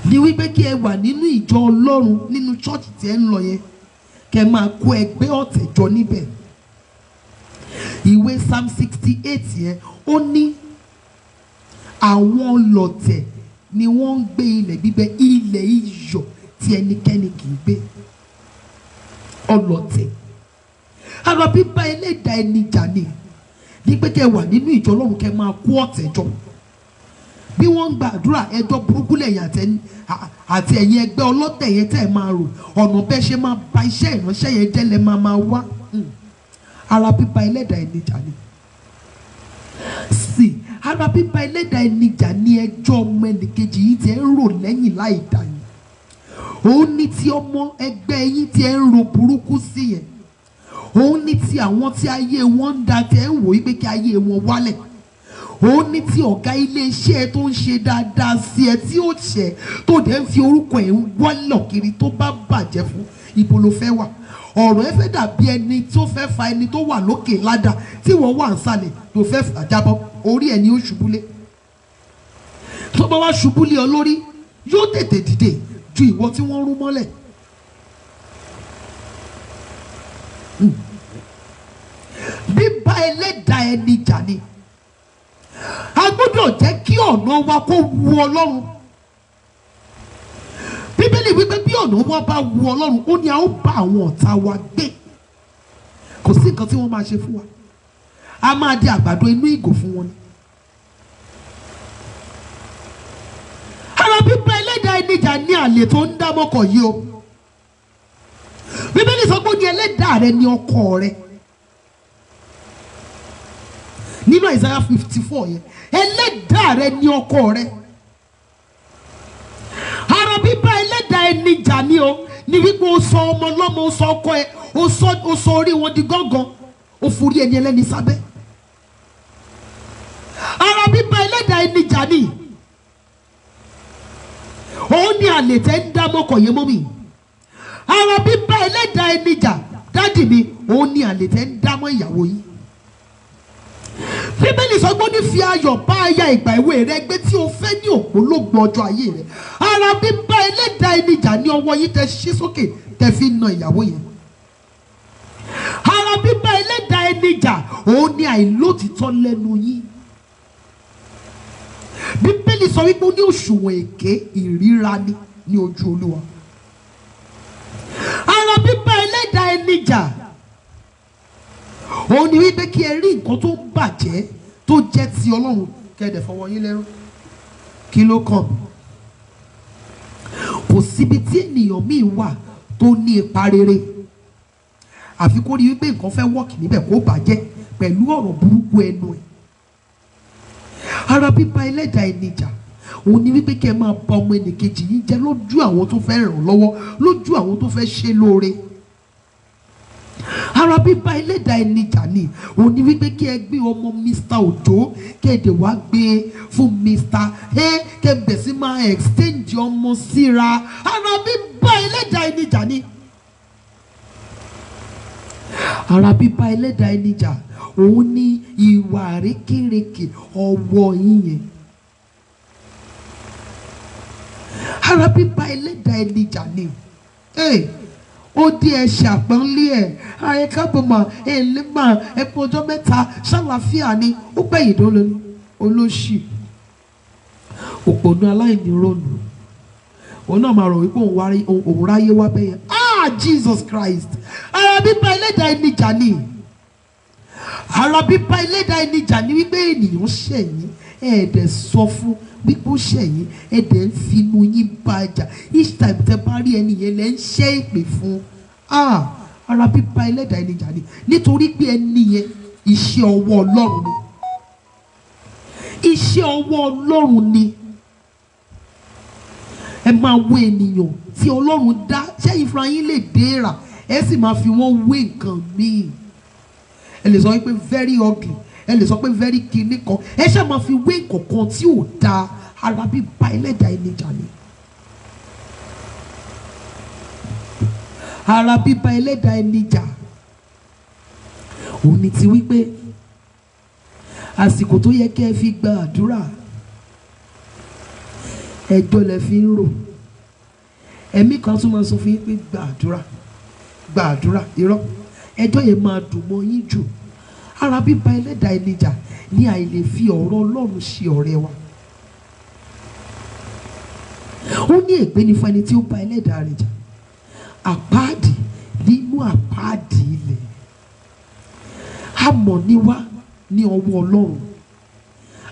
ni wípé kí ẹ wà nínú ìjọ Ọlọ́run, nínú ṣọ́ọ̀ṣì tí ẹ ń lọ yẹn, kẹ máa kó ẹgbẹ́ ọ̀tẹ̀ jọ níbẹ̀. Ìwé Psalm 68 yẹn ó ní àwọn ọlọ̀tẹ̀ ni wọ́n ń gbé ilẹ̀ gbígbẹ, ilẹ̀ iyọ̀ tí ẹnikẹ́ni kì í gbé. Ọlọ̀tẹ̀. Ara bíbá ẹlẹ́dàá ẹni jà ni pé kẹ wà nínú ìjọ Ọlọ́run kẹ máa kó ọ̀tẹ̀ jọ. Bí wọ́n ń gbàdúrà ẹjọ́ burúkú lẹ́yìn àti ẹ̀yin ẹgbẹ́ ọlọ́tẹ̀ yẹn tẹ́ ẹ máa rò, ọ̀nà bẹ́ẹ̀ ṣe máa ba iṣẹ́ ìránṣẹ́ yẹn jẹ́ lẹ́ máa wá. Ara bíbá ẹlẹ́dàá ẹni jà ni. Sí, ara bíbá ẹlẹ́dàá ẹni jà ni ẹjọ́ ọmọ ẹnìkejì yìí tí ẹ ń rò lẹ́yìn láì dá yín. Òun ní ti ọmọ ẹgbẹ́ yín tí ẹ ń rò burúkú sí yẹn. Òun ní ti àwọn tí ayé wọn ń da tí ẹ ń wò yí pé kí ayé wọn wálẹ̀. ó ní tí ọ̀gá ilé iṣẹ́ tó ń ṣe dáadáa sí ẹ tí ó ṣẹ̀ tó dẹ̀ ń fi orúkọ ẹ̀ ń wọ́lọ̀ kiri tó bá bàjẹ́ fún, ibo ló fẹ́ wà? Ọ̀rọ̀ ẹ fẹ́ dàbí ẹni tó fẹ́ fa ẹni tó wà lókè ládàá tí wọ́n wà nísàlẹ̀ tó fẹ́ fà jábọ́, orí ẹ̀ ni ó ṣubúlé. Tó bá wá ṣubúlé ọ lórí yóò tètè dìde ju ìwọ tí wọ́n rún mọ́lẹ̀. Bíbá ẹlẹ́dàá ẹni jà ni. A gbọ́dọ̀ jẹ́ kí ọ̀nà wa kó wu Ọlọ́run. Bíbélì wípé bí ọ̀nà wa bá wu Ọlọ́run, ó ní a ó bá àwọn ọ̀tá wa gbé. Kò sí nǹkan tí wọ́n máa ṣe fún wa. A máa di àgbàdo inú ìgò fún wọn ni. Ara bíbá ẹlẹ́dàá ẹni jà ní àlè tó ń dá mọ́kọ̀ yìí o. Bíbélì sọ pé ó ní ẹlẹ́dàá rẹ ní ọkọ rẹ. Nínú Isaiah 54 yẹn, ẹlẹ́dàá rẹ ní ọkọ rẹ. Ara bíbá ẹlẹ́dàá ẹni jà ní o, ní wípé o sọ ọmọ lọ́mọ, o sọ ọkọ ẹ, o sọ orí wọn di gángan, o forí ẹni ẹlẹ́ni sábẹ́. Ara bíbá ẹlẹ́dàá ẹni jà ní. Òun ni àlè tẹ́ ń dá mọ́kọ̀ yẹn mọ́ mi. Ara bíbá ẹlẹ́dàá ẹni jà, dádì mi, òun ni àlè tẹ́ ń dá mọ́ ìyàwó yìí. Bíbélì sọ pé ó ní fi ayọ̀ bá aya ìgbà èwe rẹ gbé tí o fẹ́ ní ògbólógbòó ọjọ́ ayé rẹ. Ara bíbá ẹlẹ́dàá ẹni jà ní ọwọ́ yìí tẹ́ ṣí sókè tẹ́ fi na ìyàwó yẹn. Ara bíbá ẹlẹ́dàá ẹni jà, òun ni àìlótìtọ́ lẹ́nu yín. Bíbélì sọ wípé ó ní òṣùwọ̀n èké ìríra ní ojú Olúwa. Ara bíbá ẹlẹ́dàá ẹni jà, òun ni wípé kí ẹ rí nǹkan tó ń bàjẹ́ tó jẹ́ ti Ọlọ́run kẹ́ẹ̀dẹ̀ fọwọ́ yín lẹ́rú. Kí ló kàn mí? Kò síbi tí ènìyàn míì wà tó ní ipa rere, àfi kó rí wípé nǹkan fẹ́ wọ́ọ̀kì níbẹ̀ kó bàjẹ́ pẹ̀lú ọ̀rọ̀ burúkú ẹnu ẹ̀. Ara bíbá ẹlẹ́dàá ẹni jà, òun ni wípé kẹ́ ẹ máa bà ọmọ ẹnìkejì yín jẹ́ lójú àwọn tó fẹ́ ràn lọ́wọ́, lójú àwọn tó fẹ́ ṣe lóore. Ara bíbá ẹlẹ́dàá ẹni jà ni, òun ni wípé kí ẹ gbé ọmọ Mr. Òjó kéde wá gbé fún Mr. kẹbẹ̀ sí máa exchange ọmọ síra. Ara bíbá ẹlẹ́dàá ẹni jà ni. Ara bíbá ẹlẹ́dàá ẹni jà, òun ni ìwà àrékérekè ọwọ́ yín yẹn. Ara bíbá ẹlẹ́dàá ẹni jà ni. Ó dé ẹ ṣàpọ́nlé ẹ̀, ayé kábọ̀mọ̀ ẹ̀lẹ́mà ẹ̀pọ̀ ọjọ́ mẹ́ta ṣàlàáfíà ni, ó gbẹ̀yìn tó lórí olóṣì òpònú aláìní ronú. Òun náà máa rò wípé òun ráyé wá bẹ́yẹn. Jesus Christ! Ara bíbá ẹlẹ́dàá ẹni jà ni. Ara bíbá ẹlẹ́dàá ẹni jà ni wípé ènìyàn ṣẹ̀yìn ẹ̀ẹ́dẹ̀ sọ fún wípé ó ṣẹ̀yìn, ẹ̀ẹ́dẹ̀ ń finú yín bá a jà. Each time tẹ bá rí ẹni yẹn lẹ́ ń ṣẹ́ ìpè fún. Ara bíbá ẹlẹ́dàá ẹni jà ni, nítorí pé ẹni yẹn iṣẹ́ ọwọ́ Ọlọ́run ni. Iṣẹ́ ọwọ́ Ọlọ́run ni. Ẹ máa wo ènìyàn tí Ọlọ́run dá, ṣẹ́yìn fúnra yín lè dé rà, ẹ sì máa fi wọ́n wé nǹkan míì. Ẹ lè sọ wípé very ugly, ẹ lè sọ pé very kinní kan, ẹ ṣáà máa fi wé nǹkan kan tí ò dáa. Ara bíbá ẹlẹ́dàá ẹni jà ni. Ara bíbá ẹlẹ́dàá ẹni jà, òun ni ti wípé àsìkò tó yẹ kí ẹ fi gba àdúrà, ẹjọ́ lẹ fi ń rò. Ẹ̀mí kan tún máa sọ fún yín pé gba àdúrà, irọ́, ẹjọ́ yẹn máa dùn mọ́ yín jù. Ara bíbá ẹlẹ́dàá ẹni jà ní àìlè fi ọ̀rọ̀ Ọlọ́run ṣe ọ̀rẹ́ wa. Ó ní ègbé ni fún ẹni tí ó bá ẹlẹ́dàá rẹ̀ jà. Àpáàdì nínú àpáàdì ilẹ̀. Amọ̀ ni wá ní ọwọ́ Ọlọ́run.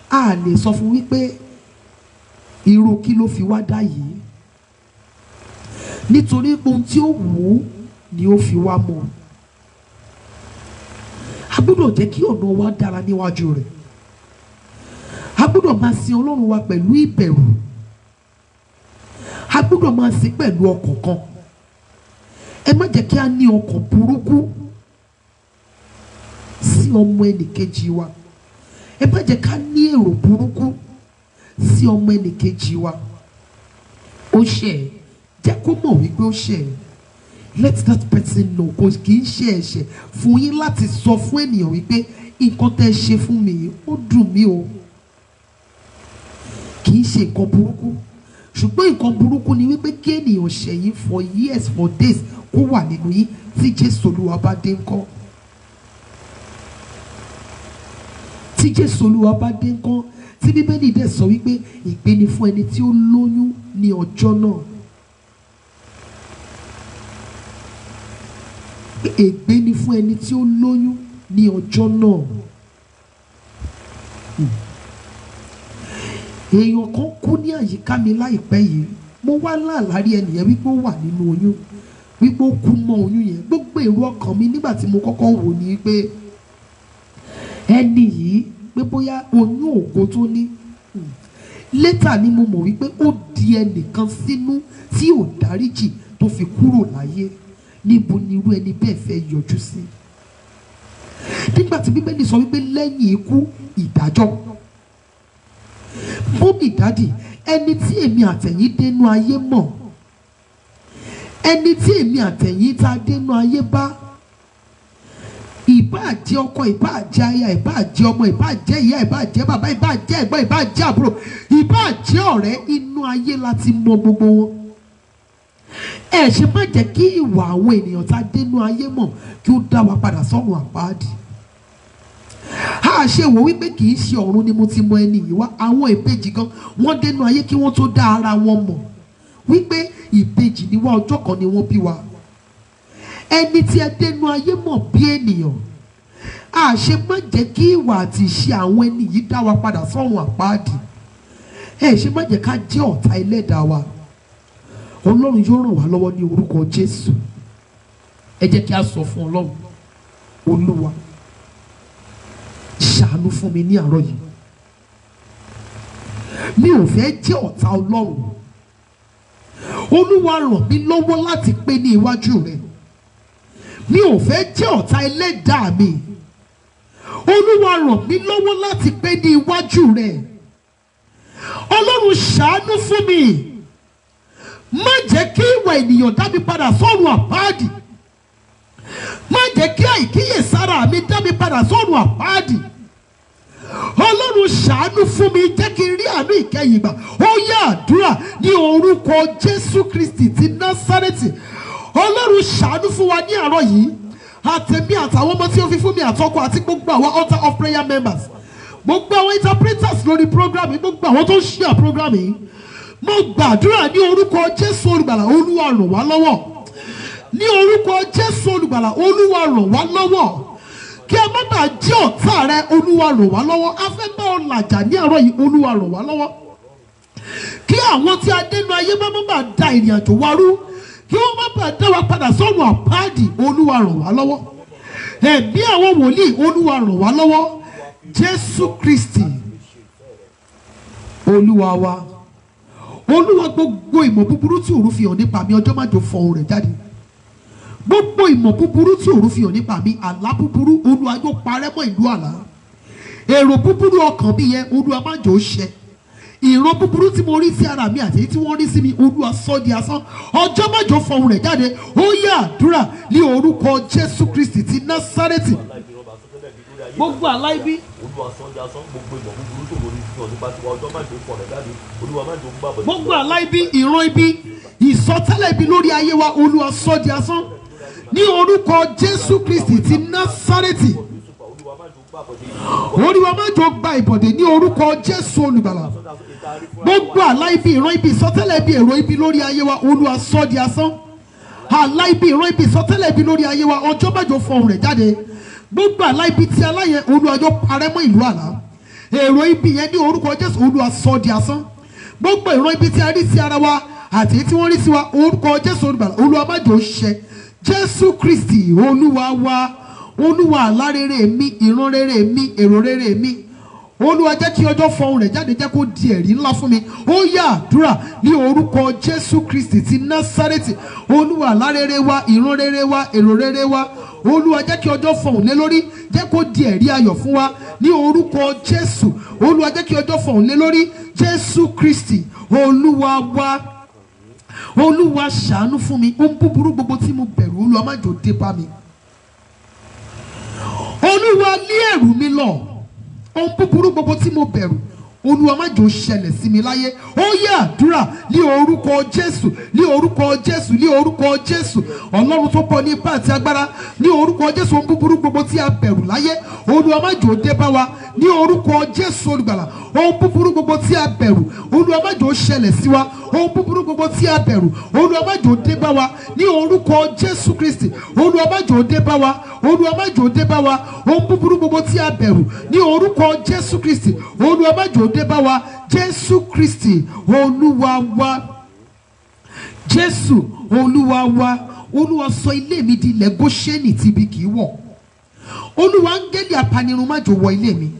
A lè sọ fún wípé irú kí ló fi wá dá yìí, nítorí ohun tí ó wù ú ni ó fi wá mọ̀. A gbọ́dọ̀ jẹ́ kí ọ̀nà wa dára níwájú rẹ̀. A gbọ́dọ̀ máa sin Ọlọ́run wa pẹ̀lú ìbẹ̀rù. A gbọ́dọ̀ máa sin pẹ̀lú ọkàn kan. Ẹ má jẹ́ kí a ní ọkàn burúkú sí ọmọ ẹnìkejì wa. Ẹ má jẹ́ ká ní èrò burúkú sí ọmọ ẹnìkejì wa, ó ṣẹ̀ ẹ́, jẹ́ kó mọ̀ wípé ó ṣẹ̀ ẹ́. Let that person know, kò kì í ṣe ẹ̀ṣẹ̀ fún yín láti sọ fún ènìyàn wípé nǹkan tẹ́ ẹ ṣe fún mi ó dùn mí o. Kì í ṣe nǹkan burúkú, ṣùgbọ́n nǹkan burúkú ni wípé kí ènìyàn ṣẹ̀yìn for years for days kó wà nínú yín tí Jésù Olúwa bá dé ńkọ́. Tí Jésù Olúwa bá dé ńkọ́, tí Bíbélì dẹ̀ sọ wípé ìgbé ni fún ẹni tí ó lóyún ní ọjọ́ náà. Ègbé ni fún ẹni tí ó lóyún ní ọjọ́ náà. Èèyàn kan kú ní àyíká mi láìpẹ́ yìí, mo wá láàlárí ẹnìyẹn wípé ó wà nínú oyún, wípé ó kú mọ́ oyún yẹn. Gbogbo èrò ọkàn mi nígbà tí mo kọ́kọ́ wò ni pé ẹni yìí pé bóyá oyún ògo tó ní. Létà ni mo mọ̀ wípé ó di ẹnìkan sínú tí ò dáríjì tó fi kúrò láyé. Níbo ni irú ẹni bẹ́ẹ̀ fẹ́ yọjú sí? Nígbà tí Bíbélì sọ wípé lẹ́yìn ikú ìdájọ́. Mọ́mì dádì, ẹni tí èmi àtẹ̀yìn dénú ayé mọ̀, ẹni tí èmi àtẹ̀yìn ta dénú ayé bá, ìbáà jẹ́ ọkọ, ìbáà jẹ́ aya, ìbáà jẹ́ ọmọ, ìbáà jẹ́ ìyá, ìbáà jẹ́ bàbá, ìbáà jẹ́ ẹ̀gbọ́n, ìbáà jẹ́ àbúrò, ìbáà jẹ́ ọ̀rẹ́, inú ayé láti mọ gbogbo wọn. Ẹ ṣe má jẹ́ kí ìwà àwọn ènìyàn tá dénú ayé mọ̀ kí ó dá wa padà sọ́run àpáàdì. A ṣe wò wípé kì í ṣe ọ̀run ni mo ti mọ ẹni yìí wá. Àwọn ìbejì gan wọ́n dénú ayé kí wọ́n tó dá ara wọn mọ̀ wípé ìbejì ni wá, ọjọ́ kan ni wọ́n bí wa. Ẹni tí ẹ dénú ayé mọ̀ bí ènìyàn, a ṣe má jẹ́ kí ìwà àti ìṣe àwọn ẹni yìí dá wa padà sọ́run àpáàdì. Ẹ ṣe má jẹ́ ká jẹ́ ọ̀tá ẹlẹ́dàá wa. Ọlọ́run yóò ràn wá lọ́wọ́ ní orúkọ Jésù. Ẹ jẹ́ kí a sọ fún Ọlọ́run, Olúwa ṣàánú fún mi ní àárọ̀ yìí. Mi ò fẹ́ jẹ́ ọ̀tá Ọlọ́run. Olúwa ràn mí lọ́wọ́ láti pé ní iwájú rẹ̀. Mi ò fẹ́ jẹ́ ọ̀tá ẹlẹ́dàá mi. Olúwa ràn mí lọ́wọ́ láti pé ní iwájú rẹ̀. Ọlọ́run ṣàánú fún mi. Má jẹ́ kí ìwà ènìyàn dá mi padà sọ́run àpáàdì. Má jẹ́ kí àìkíyèsára mi dá mi padà sọ́run àpáàdì. Ọlọ́run ṣàánú fún mi, jẹ́ kí n rí àánú ìkẹyìn gbà. Ó yá àdúrà ní orúkọ Jésù Kristi ti Násárẹ́tì. Ọlọ́run ṣàánú fún wa ní àárọ̀ yìí. Àtẹ̀mí àtàwọn ọmọ tí ó fi fún mi àtọkọ àti gbogbo àwọn altar of prayer members. Gbogbo àwọn interpreters lórí program yìí, gbogbo àwọn tó ń share program yìí. Mo gbàdúrà ní orúkọ Jésù olùgbàlà, Olúwa ràn wá lọ́wọ́. Ní orúkọ Jésù olùgbàlà, Olúwa ràn wá lọ́wọ́. Kí a má bàa jẹ́ ọ̀tá rẹ, Olúwa ràn wá lọ́wọ́. A fẹ́ bá ọ làjà ní àárọ̀ yìí, Olúwa ràn wá lọ́wọ́. Kí àwọn tí a dénú ayé má bàa da ìrìn àjò wa rú. Kí wọ́n má bàa dá wa padà sọ́run àpáàdì, Olúwa ràn wá lọ́wọ́. Ẹ̀mí àwọn wòlíì, Olúwa ràn wá lọ́wọ́. Jésù Kristi Olúwa wa. Olúwa, gbogbo ìmọ̀ búburú tí òru fi hàn nípa mi, ọjọ́ májò fọ ohùn rẹ̀ jáde. Gbogbo ìmọ̀ búburú tí òru fi hàn nípa mi, àlá búburú, Olúwa yóò parẹ́ mọ́ ìlú àlá. Èrò búburú ọkàn mi yẹn, Olúwa má jẹ́ ó ṣẹ. Ìran búburú tí mo rí sí ara mi àti èyí tí wọ́n rí sí mi, Olúwa sọ di asán. Ọjọ́ májò fọ ohùn rẹ̀ jáde. Ó yá àdúrà ní orúkọ Jésù Kristi ti Násárẹ́tì. Gbogbo àlá ibi, gbogbo àlá ibi, ìran ibi, ìsọtẹ́lẹ̀ ibi lórí ayé wa, Olúwa sọ di asán. Ní orúkọ Jésù Kristi ti Násárẹ́tì. Olúwa má jọ gba ìbọ̀dé ní orúkọ Jésù olùgbàlà. Gbogbo àlá ibi, ìran ibi, ìsọtẹ́lẹ̀ ibi, èrò ibi lórí ayé wa, Olúwa sọ di asán. Àlá ibi, ìran ibi, ìsọtẹ́lẹ̀ ibi lórí ayé wa, ọjọ́ májò fọ ohùn rẹ̀ jáde. Gbogbo àlá ibi tí aláyẹn, Olúwa yóò parẹ́ mọ́ ìlú àlá. Èrò ibi yẹn ní orúkọ Jésù, Olúwa sọ di asán. Gbogbo ìran ibi tí a rí sí ara wa àti tí wọ́n rí sí wa, orúkọ Jésù olùgbàlà, Olúwa má jẹ́ ó ṣẹ. Jésù Kristi Olúwa wa. Olúwa, àlá rere mi, ìran rere mi, èrò rere mi, Olúwa jẹ́ kí ọjọ́ fọhùn rẹ̀ jáde, jẹ́ kó di ẹ̀rí ńlá fún mi. Ó yá àdúrà ní orúkọ Jésù Kristi ti Násárẹ́tì. Olúwa àlá rere wa, ìran rere wa, èrò rere wa, Olúwa jẹ́ kí ọjọ́ fọhùn lé lórí, jẹ́ kó di ẹ̀rí ayọ̀ fún wa ní orúkọ Jésù. Olúwa jẹ́ kí ọjọ́ fọhùn lé lórí, Jésù Kristi Olúwa wa. Olúwa ṣàánú fún mi, ohun búburú gbogbo tí mo bẹ̀rù, Olúwa má jò dé bá mi. Olúwa lé ẹ̀rù mi lọ, ohun búburú gbogbo tí mo bẹ̀rù, Olúwa má jò ṣẹlẹ̀ sí mi láyé. Ó yẹ àdúrà ní orúkọ Jésù, ní orúkọ Jésù, ní orúkọ Jésù. Ọlọ́run tó pọ̀ ní ipá àti agbára, ní orúkọ Jésù, ohun búburú gbogbo tí a bẹ̀rù láyé, Olúwa má jò dé bá wa ní orúkọ Jésù olùgbàlà. Ohun búburú gbogbo tí a bẹ̀rù, Olúwa má jò ṣẹlẹ̀ sí wa. Ohun búburú gbogbo tí a bẹ̀rù, Olúwa má jò dé bá wa ní orúkọ Jésù Kristi. Olúwa má jò dé bá wa, Olúwa má jò dé bá wa. Ohun búburú gbogbo tí a bẹ̀rù ní orúkọ Jésù Kristi, Olúwa má jò dé bá wa. Jésù Kristi Olúwa wa. Jésù Olúwa wa. Olúwa sọ ilé mi di ilẹ̀ Góṣẹ́nì tí ibi kì í wọ̀. Olúwa áńgẹ́lì apanirun má jò wọ ilé mi.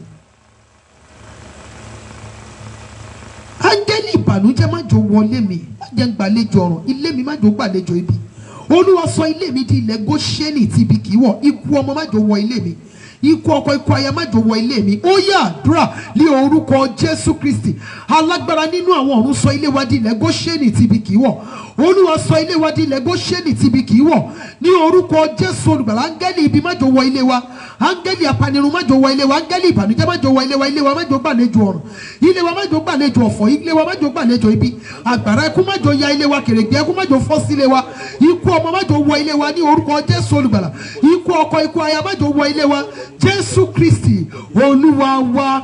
Áńgẹ́lì ìbànújẹ́ má jò wọlé mi, má jẹ́ ń gbàlejò ọ̀ràn, ilé mi má jò gbàlejò ibi. Olúwa sọ ilé mi di ilẹ̀ Góṣẹ́nì tí ibi kì í wọ̀. Ikú ọmọ má jò wọ ilé mi, ikú ọkọ ikú aya má jò wọ ilé mi. Ó yá àdúrà ní orúkọ Jésù Kristi. Alágbára nínú àwọn ọ̀run sọ ilé wa di ilẹ̀ Góṣẹ́nì tí ibi kì í wọ̀. Olúwa sọ ilé wa di ilẹ̀ Góṣẹ́nì tí ibi kì í wọ̀ ní orúkọ Jésù olùgbàlà. Áńgẹ́lì ibi má jò wọ ilé wa, áńgẹ́lì apanirun má jò wọ ilé wa, áńgẹ́lì ìbànújẹ́ má jò wọ ilé wa. Ilé wa má jò gbàlejò ọ̀ràn, ilé wa má jò gbàlejò ọ̀fọ̀, ilé wa má jò gbàlejò ibi. Àgbàrá ikú má jò ya ilé wa, kèrègbè ikú má jò fọ́ sí ilé wa. Ikú ọmọ má jò wọ ilé wa ní orúkọ Jésù olùgbàlà. Ikú ọkọ ikú aya má jò wọ ilé wa. Jésù Kristi Olúwa wa.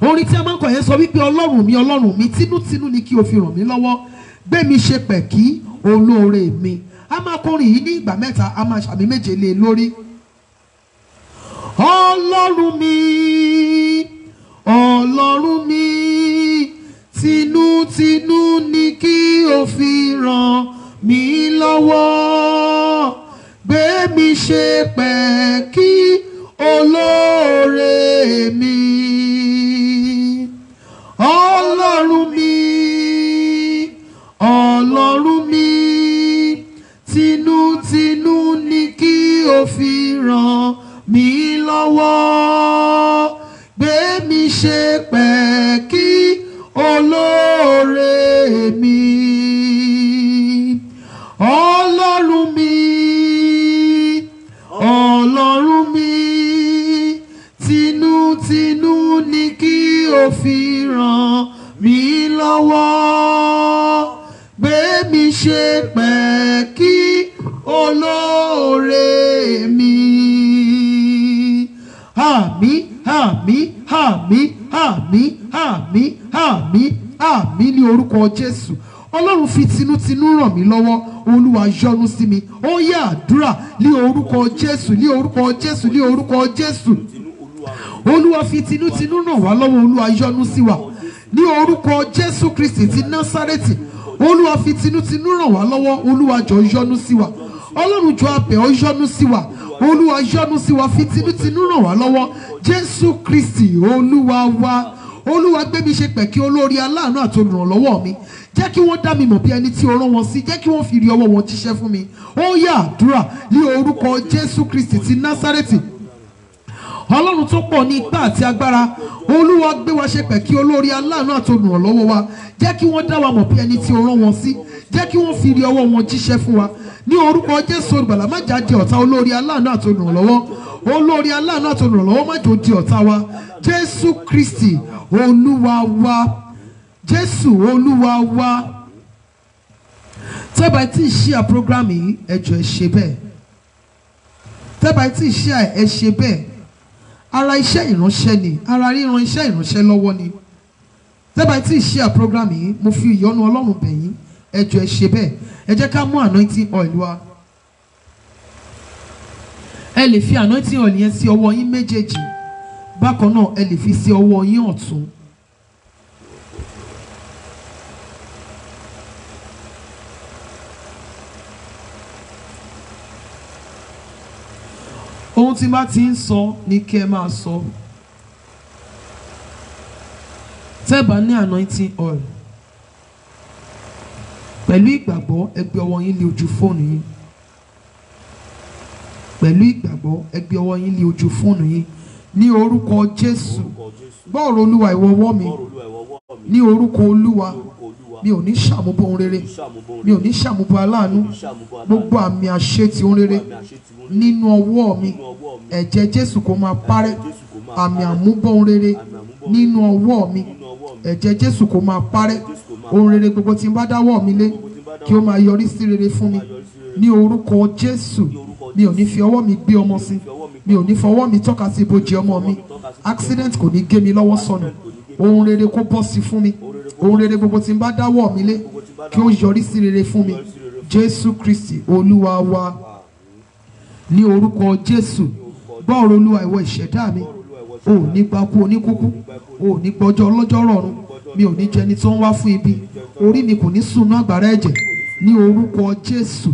Orin tí a máa ń kọ yẹn sọ wípé Ọlọ́run mi, tinútinú ni kí o fi ràn mí lọ́wọ́, gbé mi ṣe pẹ̀kí olóore mi. A máa kọrin yìí ní ìgbà mẹ́ta, a máa ṣàmì méje lé lórí. Ọlọ́run mi, Ọlọ́run mi, tinútinú ni kí o fi ràn mí lọ́wọ́, gbé mi ṣe pẹ̀kí olóore mi. Ọlọ́run mi, Ọlọ́run mi, tinútinú ni kí o fi ràn mí lọ́wọ́, gbé mi ṣe pẹ̀kí olóore mi. Ọlọ́run mi, Ọlọ́run mi, tinútinú ni kí o fi ràn mí lọ́wọ́, gbé mi ṣe pẹ̀kí olóore mi. Àmín, àmín, àmín, àmín, àmín, àmín, àmín ní orúkọ Jésù. Ọlọ́run fi tinútinú ràn mí lọ́wọ́, Olúwa yọ́nú sí mi. Ó yá àdúrà ní orúkọ Jésù, ní orúkọ Jésù, ní orúkọ Jésù. Olúwa fi tinútinú ràn wá lọ́wọ́, Olúwa yọ́nú sí wa ní orúkọ Jésù Kristi ti Násárẹ́tì. Olúwa fi tinútinú ràn wá lọ́wọ́, Olúwa jọ̀ọ́ yọ́nú sí wa. Ọlọ́run jọ̀ọ́ a bẹ̀ ọ́ yọ́nú sí wa. Olúwa yọ́nú sí wa, fi tinútinú ràn wá lọ́wọ́. Jésù Kristi Olúwa wa. Olúwa gbé mi ṣe pẹ̀kí olórí aláàánú àti olùrànlọ́wọ́ mi. Jẹ́ kí wọ́n dá mi mọ̀ bí ẹni tí o rán wọn sí. Jẹ́ kí wọ́n fi rí ọwọ́ wọn jíṣẹ́ fún mi. Ó yá àdúrà ní orúkọ Jésù Kristi ti Násárẹ́tì. Ọlọ́run tó pọ̀ ní ipá àti agbára, Olúwa gbé wa ṣe pẹ̀kí olórí aláàánú àti olùrànlọ́wọ́ wa. Jẹ́ kí wọ́n dá wa mọ̀ bí ẹni tí o rán wọn sí. Jẹ́ kí wọ́n fi rí ọwọ́ wọn jíṣẹ́ fún wa. Ní orúkọ Jésù olùgbàlà, má jà di ọ̀tá olórí aláàánú àti olùrànlọ́wọ́. Olórí aláàánú àti olùrànlọ́wọ́ má jò di ọ̀tá wa. Jésù Kristi Olúwa wa. Jésù Olúwa wa. Tẹ́bà tí ì ṣíà program yìí, ẹ jọ̀ọ́ ẹ ṣe bẹ́ẹ̀. Tẹ́bà tí ì ṣíà ẹ ṣe bẹ́ẹ̀. Ara iṣẹ́ ìránṣẹ́ ni, ara ríran iṣẹ́ ìránṣẹ́ lọ́wọ́ ni. Tẹ́bà tí ì ṣíà program yìí, mo fi ìyọ́nú Ọlọ́run bẹ̀ yín, ẹ jọ̀ọ́ ẹ ṣe bẹ́ẹ̀. Ẹ jẹ́ ká mú anointing oil wá. Ẹ lè fi anointing oil yẹn sí ọwọ́ yín méjèèjì. Bákan náà ẹ lè fi sí ọwọ́ yín ọ̀tún. Ohun tí bá ti ń sọ ni kí ẹ máa sọ. tẹ́ bá ní anointing oil pẹ̀lú ìgbàgbọ́ ẹ gbé ọwọ́ yín lé ojú fóònù yín, pẹ̀lú ìgbàgbọ́ ẹ gbé ọwọ́ yín lé ojú fóònù yín ní orúkọ Jésù. Gbọ́rọ̀ Olúwa ìwọ ọwọ́ mi ní orúkọ Olúwa. Mi ò ní ṣàmúbọ̀ ohun rere, mi ò ní ṣàmúbọ̀ aláàánú, gbogbo àmì àṣetì ohun rere nínú ọwọ́ mi ẹ̀jẹ̀ Jésù kó máa parẹ́. Àmì àmúbọ̀ ohun rere nínú ọwọ́ mi ẹ̀jẹ̀ Jésù kó máa parẹ́. Ohun rere gbogbo tí n bá dáwọ́ mi lé kí ó máa yọrí sí rere fún mi ní orúkọ Jésù. Mi ò ní fi ọwọ́ mi gbé ọmọ sí, mi ò ní fọwọ́ mi tọ́ka sí ibojì ọmọ mi. Accident kò ní gé mi lọ́wọ́ sọnù. Ohun rere kó bọ́ sí fún mi. Ohun rere gbogbo tí n bá dáwọ́ mi lé kí ó yọrí sí rere fún mi. Jésù Kristi Olúwa wa. Ní orúkọ Jésù. Gbọ́rọ̀ Olúwa ìwọ ìṣẹ̀dá mi. O ò ní gbakú oníkúkú, o ò ní gbọ́jọ́ ọlọ́jọ́ rọ̀run. Mi ò ní jẹni tó ń wá fún ibi. Orí mi kò ní sùnú àgbàrá ẹ̀jẹ̀. Ní orúkọ Jésù.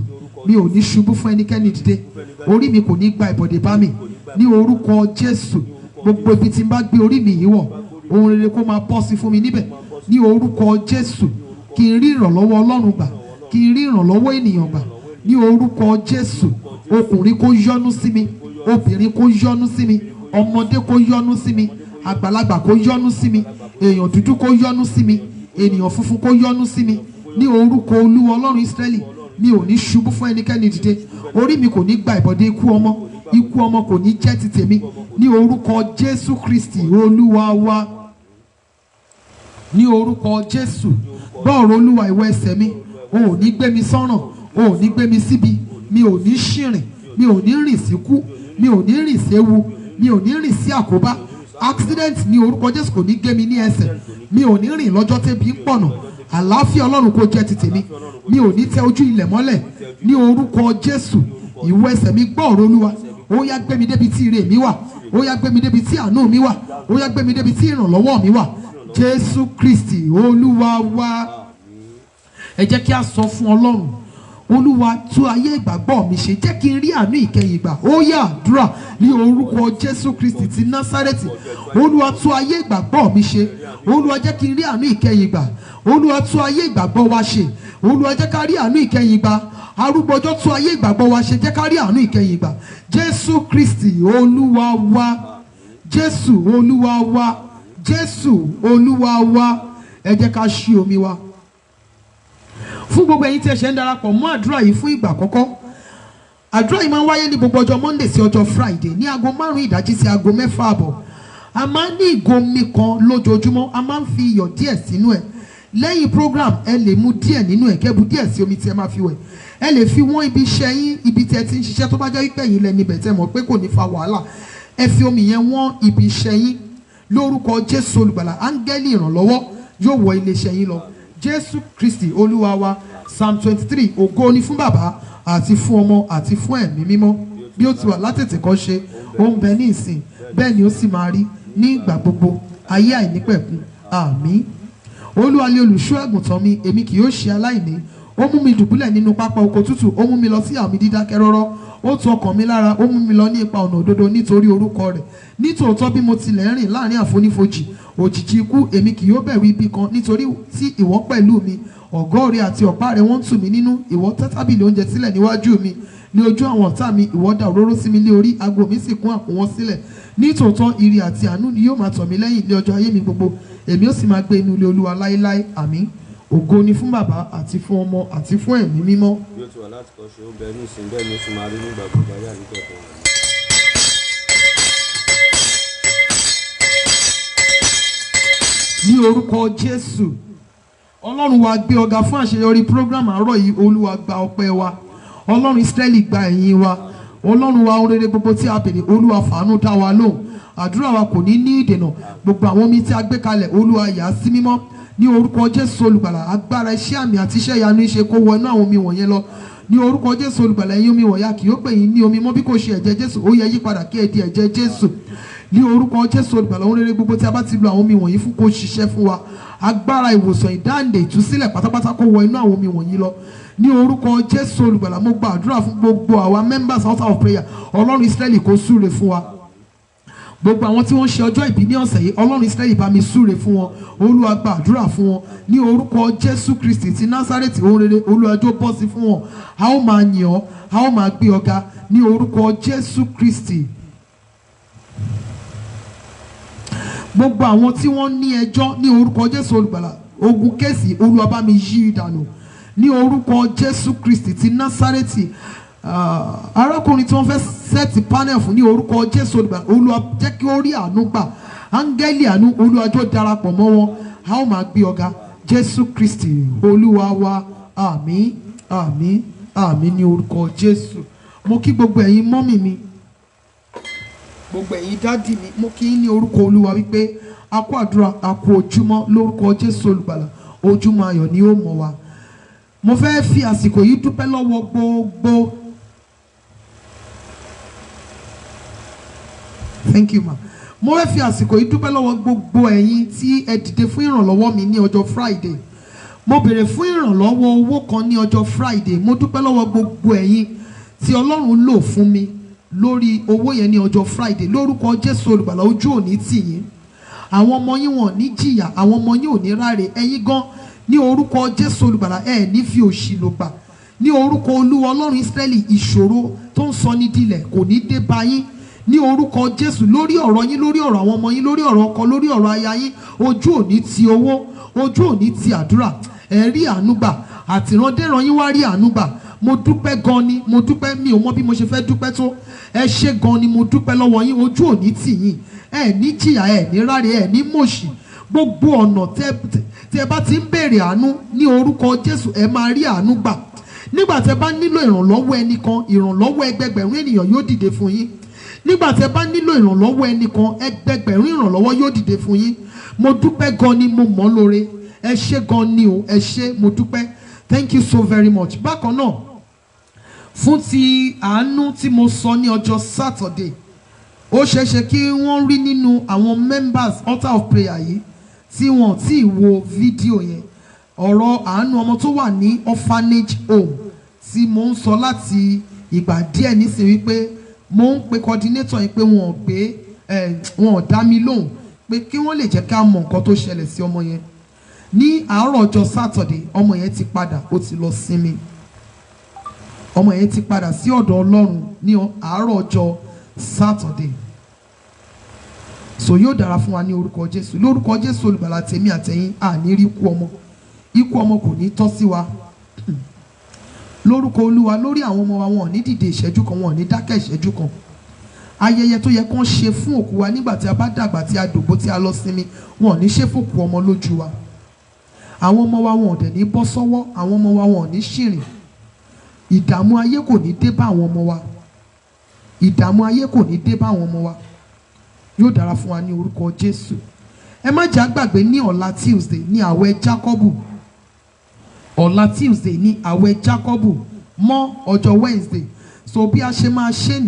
Mi ò ní ṣubú fún ẹnikẹ́ni dìde. Orí mi kò ní gba ìbọ̀dé bá mi. Ní orúkọ Jésù. Gbogbo ibi tí n bá gbé orí mi yìí wọ̀, ohun rere kó máa bọ́ sí fún mi níbẹ̀. Ní orúkọ Jésù. Kí n rí ìrànlọ́wọ́ Ọlọ́run gbà, kí n rí ìrànlọ́wọ́ ènìyàn gbà. Ní orúkọ Jésù. Ọkùnrin kó yọ́nú sí mi, obìnrin kó yọ́nú sí mi, ọmọdé kó yọ́nú sí mi, àgbàlagbà kó yọ́nú sí mi, èèyàn dúdú kó yọ́nú sí mi, ènìyàn funfun kó yọ́nú sí mi. Ní orúkọ Olúwa Ọlọ́run Ísírẹ́lì. Mi ò ní ṣubú fún ẹnikẹ́ni dìde. Orí mi kò ní gba ìbọ̀dé ikú ọmọ, ikú ọmọ kò ní jẹ́ ti tèmi. Ní orúkọ Jésù Kristi Olúwa wa. Ní orúkọ Jésù. Gbọ́rọ̀ Olúwa ìwọ ẹsẹ̀ mi. O ò ní gbé mi sọ́nà, o ò ní gbé mi síbi. Mi ò ní ṣìrìn, mi ò ní rìn síkú, mi ò ní rìn séwu, mi ò ní rìn sí àkóbá. Accident ní orúkọ Jésù kò ní gé mi ní ẹsẹ̀. Mi ò ní rìn lọ́jọ́ tẹ́bi ń pọ̀nà. Àlàáfíà Ọlọ́run kó jẹ́ ti tèmi. Mi ò ní tẹ ojú ilẹ̀ mọ́lẹ̀. Ní orúkọ Jésù. Ìwọ ẹsẹ̀ mi gbọ́rọ̀ Olúwa. Ó yá gbé mi débi tí ire mi wà. Ó yá gbé mi débi tí àánú mi wà. Ó yá gbé mi débi tí ìrànlọ́wọ́ mi wà. Jésù Kristi Olúwa wa. Ẹ jẹ́ kí a sọ fún Ọlọ́run. Olúwa tú ayé ìgbàgbọ́ mi ṣe, jẹ́ kí n rí àánú ìkẹyìn gbà. Ó yá àdúrà ní orúkọ Jésù Kristi ti Násárẹ́tì. Olúwa tú ayé ìgbàgbọ́ mi ṣe. Olúwa jẹ́ kí n rí àánú ìkẹyìn gbà. Olúwa tú ayé ìgbàgbọ́ wa ṣe. Olúwa jẹ́ ká rí àánú ìkẹyìn gbà. Arúgbọ́jọ́ tú ayé ìgbàgbọ́ wa ṣe, jẹ́ ká rí àánú ìkẹyìn gbà. Jésù Kristi Olúwa wa. Jésù Olúwa wa. Jésù Olúwa wa. Ẹ jẹ́ ká ṣí omi wa. Fún gbogbo ẹ̀yin tí ẹ ṣe ń darapọ̀ mọ́ àdúrà yìí fún ìgbà àkọ́kọ́. Àdúrà yìí máa ń wáyé ní gbogbo ọjọ́ Monday sí ọjọ́ Friday ní aago 5 ìdájí sí aago 6 àbọ̀. A máa ń ní ìgò omi kan lójoojúmọ́, a máa ń fi iyọ̀ díẹ̀ sínú ẹ̀. Lẹ́yìn program ẹ lè mu díẹ̀ nínú ẹ̀, kẹ́bu díẹ̀ sí omi tí ẹ máa fi wẹ̀. Ẹ lè fi wọ́n ibi iṣẹ́ yín, ibi tí ẹ ti ń ṣiṣẹ́ tó bá jẹ́ wípé ẹ̀yin lẹ níbẹ̀ tẹ́ mọ̀ pé kò ní fa wàhálà. Ẹ fi omi yẹn wọ́n ibi iṣẹ́ yín lórúkọ Jésù olùgbàlà. Áńgẹ́lì ìrànlọ́wọ́ yóò wọ ilé iṣẹ́ yín lọ. Jésù Kristi Olúwa wa. Psalm 23. Ògo ni fún bàbá àti fún ọmọ àti fún ẹ̀mí mímọ́. Bí ó ti wà látètè kọ́ ṣe, ó ń bẹ ní ìsìn, bẹ́ẹ̀ ni ó sì máa rí ní ìgbà gbogbo, ayé àìnípẹ̀kun. Àmín. Olúwa ni olùṣọ́ àgùntàn mi, èmi kì yóò ṣe aláìní. Ó mú mi dùbúlẹ̀ nínú pápá oko tútù, ó mú mi lọ sí àmì dídákẹ́ rọ́rọ́. Ó tu ọkàn mi lára, ó mú mi lọ ní ipa ọ̀nà òdodo nítorí orúkọ rẹ̀. Nítòótọ́ bí mo tilẹ̀ rìn láàrin àfonífojì, òjìji ikú, èmi kì yóò bẹ̀rù ibi kan, nítorí tí ìwọ pẹ̀lú mi. Ọ̀gọ́ rẹ àti ọ̀pá rẹ wọ́n ń tù mí nínú. Ìwọ tẹ́ tábìlì oúnjẹ sílẹ̀ níwájú mi. Ní ojú àwọn ọ̀tá mi, ìwọ dà òróró sí mi lé orí, ago mi sì kún àpò wọn sílẹ̀. Nítòótọ́ ìrì àti àánú ni yóò máa tọ̀ mí lẹ́yìn ní ọjọ́ ayé mi gbogbo. Èmi ó sì máa gbé inú ilé Olúwa láéláé. Àmín. Ògo ni fún bàbá àti fún ọmọ àti fún ẹ̀mí mímọ́. Bí ó ti wà láti kọ́ ṣe ó bẹ ní ìsìn, bẹ́ẹ̀ ni ó sì máa rí nígbà gbogbo ayé àníkẹ́kọ̀ọ́. Ní orúkọ Jésù. Ọlọ́run wa gbé ọ̀gá fún àṣeyọrí program àárọ̀ yìí. Olúwa gba ọpẹ́ wa. Ọlọ́run Ísírẹ́lì gba ẹ̀yìn wa. Ọlọ́run wa ohun rere gbogbo tí a béèrè, Olúwa fàánú dá wa lóhùn. Àdúrà wa kò ní ní ìdènà. Gbogbo àwọn omi tí a gbé kalẹ̀, Olúwa yà á sí mímọ́. Ní orúkọ Jésù olùgbàlà, agbára iṣẹ́ àmì àti iṣẹ́ ìyanu ṣe kó wọ inú àwọn omi wọ̀nyẹn lọ. Ní orúkọ Jésù olùgbàlà, ẹ̀yin omi wọ̀nyá kì yóò pè yín ní omi mọ́ bí kò ṣe ẹ̀jẹ̀ Jésù. Ó yẹ yí padà kí ẹ di ẹ̀jẹ̀ Jésù. Ní orúkọ Jésù olùgbàlà, ohun rere gbogbo tí a bá ti lo àwọn omi wọ̀nyí fún kó ṣiṣẹ́ fún wa. Agbára ìwòsàn, ìdáǹdè, ìtúsílẹ̀ pátápátá kó wọ inú àwọn omi wọ̀nyí lọ. Ní orúkọ Jésù olùgbàlà, mo gba àdúrà fún gbogbo àwa members house of prayer. Ọlọ́run Ísírẹ́lì kó súre fún wa. gbogbo àwọn tí wọ́n ṣe ọjọ́ ìbí ní ọ̀sẹ̀ yìí Ọlọ́run Ísírẹ́lì bá mi súre fún wọn, Olúwa gba àdúrà fún wọn ní orúkọ Jésù Kristi ti Násárẹ́tì. Ohun rere Olúwa jọ̀ọ́ bọ́ sí fún wọn, a ó máa yìn ọ́, a ó máa gbé ọ ga ní orúkọ Jésù Kristi. Gbogbo àwọn tí wọ́n ní ẹjọ́ ní orúkọ Jésù Olùgbàlà, ogun kéèsì Olúwa bá mi yí ìdànù ní orúkọ Jésù Kristi ti Násárẹ́tì. Arákùnrin tí wọ́n fẹ́ sẹ́ẹ̀tì panel fún ní orúkọ Jésù Olùgbàlà, Olúwa jẹ́ kí ó rí àánú gbà, áńgẹ́lì àánú Olúwa jọ̀ọ́ darapọ̀ mọ́ wọn, a ó máa gbé ọ̀gá Jésù Kristi Olúwa wa. Àmín àmín àmín ní orúkọ Jésù. Mo kí gbogbo ẹ̀yin mọ́mì mi, gbogbo ẹ̀yin dádì mi, mo kí yín ní orúkọ Olúwa wípé a kú àdúrà, a kú ojúmọ́ lórúkọ Jésù Olùgbàlà, ojúmọ́ ayọ̀ ni ó mọ́ wa. Mo fẹ́ fi àsìkò yìí dúpẹ́ lọ́wọ́ gbogbo. Thank you ma. Mo fẹ́ fi àsìkò yìí dúpẹ́ lọ́wọ́ gbogbo ẹ̀yin tí ẹ dìde fún ìrànlọ́wọ́ mi ní ọjọ́ Friday. Mo béèrè fún ìrànlọ́wọ́ owó kan ní ọjọ́ Friday. Mo dúpẹ́ lọ́wọ́ gbogbo ẹ̀yin tí Ọlọ́run lò fún mi lórí owó yẹn ní ọjọ́ Friday. Lórúkọ Jésù Olùgbàlà, ojú ò ní tì yín, àwọn ọmọ yín wọn ò ní jìyà, àwọn ọmọ yín ò ní ráre, ẹ̀yin gan ní orúkọ Jésù Olùgbàlà ẹ ní fi òṣì lò gbà ní orúkọ Olúwa Ọlọ́run Ísírẹ́lì. Ìṣòro tó ń sọ ní dilẹ̀ kò ní dé bá yín ní orúkọ Jésù, lórí ọ̀rọ̀ yín, lórí ọ̀rọ̀ àwọn ọmọ yín, lórí ọ̀rọ̀ ọkọ, lórí ọ̀rọ̀ aya yín. Ojú ò ní ti owó, ojú ò ní ti àdúrà, ẹ rí àánú gbà, àtìrandéran yín wá rí àánú gbà. Mo dúpẹ́ gan ni, mo dúpẹ́, mi ò mọ bí mo ṣe fẹ́ dúpẹ́ tó. Ẹ ṣé gan ni, mo dúpẹ́ lọ́wọ́ yín, ojú ò ní tì yín, ẹ ní jìyà, ẹ ní ráre, ẹ ní mòṣì. Gbogbo ọ̀nà tẹ́ bá ti ń béèrè àánú ní orúkọ Jésù, ẹ máa rí àánú gbà. Nígbà tẹ́ bá nílò ìrànlọ́wọ́ ẹnìkan, ìrànlọ́wọ́ ẹgbẹgbẹ̀rún ènìyàn yóò dìde fún yín. Nígbà tẹ́ bá nílò ìrànlọ́wọ́ ẹnìkan, ẹgbẹgbẹ̀rún ìrànlọ́wọ́ yóò dìde fún yín. Mo dúpẹ́ gan ni, mo mọ̀ lóore, ẹ ṣé gan ni o, ẹ ṣé, mo dúpẹ́. Thank you so very much. Bákan náà, fún ti àánú tí mo sọ ní ọjọ́ Saturday, ó ṣeéṣe kí wọ́n rí nínú àwọn members altar of prayer yìí tí wọ́n ti wo fídíò yẹn. Ọ̀rọ̀ àánú ọmọ tó wà ní orphanage home tí mo ń sọ láti ìgbà díẹ̀ nísìnyí wípé mo ń pe coordinator yẹn pé wọn ò dá mi lóhùn pé kí wọ́n lè jẹ́ ká mọ nǹkan tó ṣẹlẹ̀ sí ọmọ yẹn. Ní àárọ̀ ọjọ́ Saturday, ọmọ yẹn ti padà, ó ti lọ sinmi. Ọmọ yẹn ti padà sí ọ̀dọ̀ Ọlọ́run ní àárọ̀ ọjọ́ Saturday. So yóò dára fún wa ní orúkọ Jésù. Lórúkọ Jésù Olùgbàlà, tèmi àtẹ̀yin àní rí ikú ọmọ. Ikú ọmọ kò ní tọ́ sí wa. Lórúkọ Olúwa, lórí àwọn ọmọ wa, wọn ò ní dìde ìṣẹ́jú kan, wọn ò ní dákẹ́ ìṣẹ́jú kan. Ayẹyẹ tó yẹ kán ṣe fún òkú wa nígbà tí a bá dàgbà, tí a dògbó, tí a lọ sinmi, wọn ò ní ṣe fòkú ọmọ lójú wa. Àwọn ọmọ wa wọn ò dẹ̀ ní bọ́ sọ́wọ́, àwọn ọmọ wa wọn ò ní ṣìrìn. Ìdààmú ayé kò ní dé bá àwọn ọmọ wa. Ìdààmú ayé kò ní dé bá àwọn ọmọ wa. Yóò dára fún wa ní orúkọ Jésù. Ẹ má jà gbàgbé ní ọ̀la Tuesday ní àwẹ̀ Jákọ́bù. Ọ̀la Tuesday ní àwẹ̀ Jákọ́bù mọ́ ọjọ́ Wednesday. So bí a ṣe máa ṣe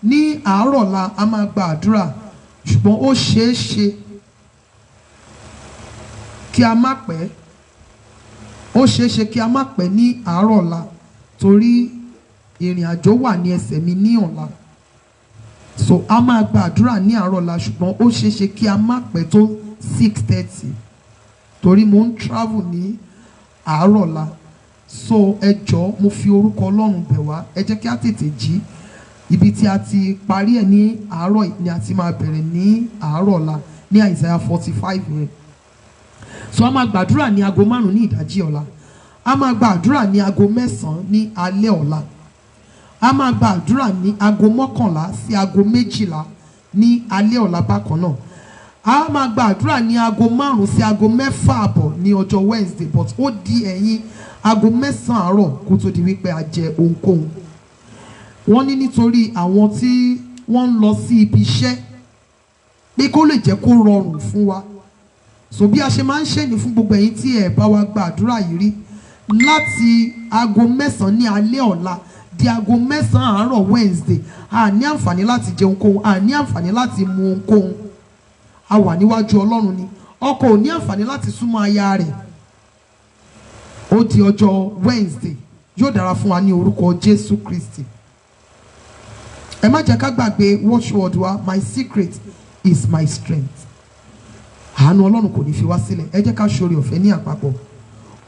ní àárọ̀ la a máa gba àdúrà, ṣùgbọ́n ó ṣeé ṣe kí a má pẹ́. Ó ṣeé ṣe kí a má pẹ́ ní àárọ̀ la torí ìrìn àjò wà ní ẹsẹ̀ mi ní ọ̀la. So a máa gba àdúrà ní àárọ̀ la, ṣùgbọ́n ó ṣeé ṣe kí a má pẹ́ tó 6:30 torí mo ń travel ní àárọ̀ la. So ẹ jọ̀ọ́, mo fi orúkọ Ọlọ́run bẹ̀ wá, ẹ jẹ́ kí a tètè jí. Ibi tí a ti parí ẹ̀ ní àárọ̀ ni a ti máa bẹ̀rẹ̀ ní àárọ̀ la ní Isaiah 45 yẹn. So a máa gbàdúrà ní aago 5 ní ìdájí ọ̀la. A máa gbàdúrà ní aago 9 ní alẹ́ ọ̀la. A máa gbàdúrà ní aago 11 sí aago 12 ní alẹ́ ọ̀la bákan náà. A máa gbàdúrà ní aago 5 sí aago 6:30 ní ọjọ́ Wednesday, but ó di ẹ̀yìn aago 9 àárọ̀ kó tó di wípé a jẹ ohunkóhun. Wọ́n ní nítorí àwọn tí wọ́n ń lọ sí ibi iṣẹ́ pé kó lè jẹ́ kó rọrùn fún wa. So bí a ṣe máa ń ṣe ní fún gbogbo ẹ̀yin tí ẹ bá wa gba àdúrà yìí rí, láti aago 9 ní alẹ́ ọ̀la di aago 9 àárọ̀ Wednesday, a ní àǹfààní láti jẹ ohunkóhun, a ní àǹfààní láti mu ohunkóhun. A wà níwájú Ọlọ́run ni. Ọkọ ò ní àǹfààní láti súnmọ́ aya rẹ̀. Ó di ọjọ́ Wednesday. Yóò dára fún wa ní orúkọ Jésù Kristi. ẹ má jẹ́ ká gbàgbé watchword wa, my secret is my strength. Àánú Ọlọ́run kò ní fi wá sílẹ̀. Ẹ jẹ́ ká ṣoore ọ̀fẹ́ ní àpapọ̀.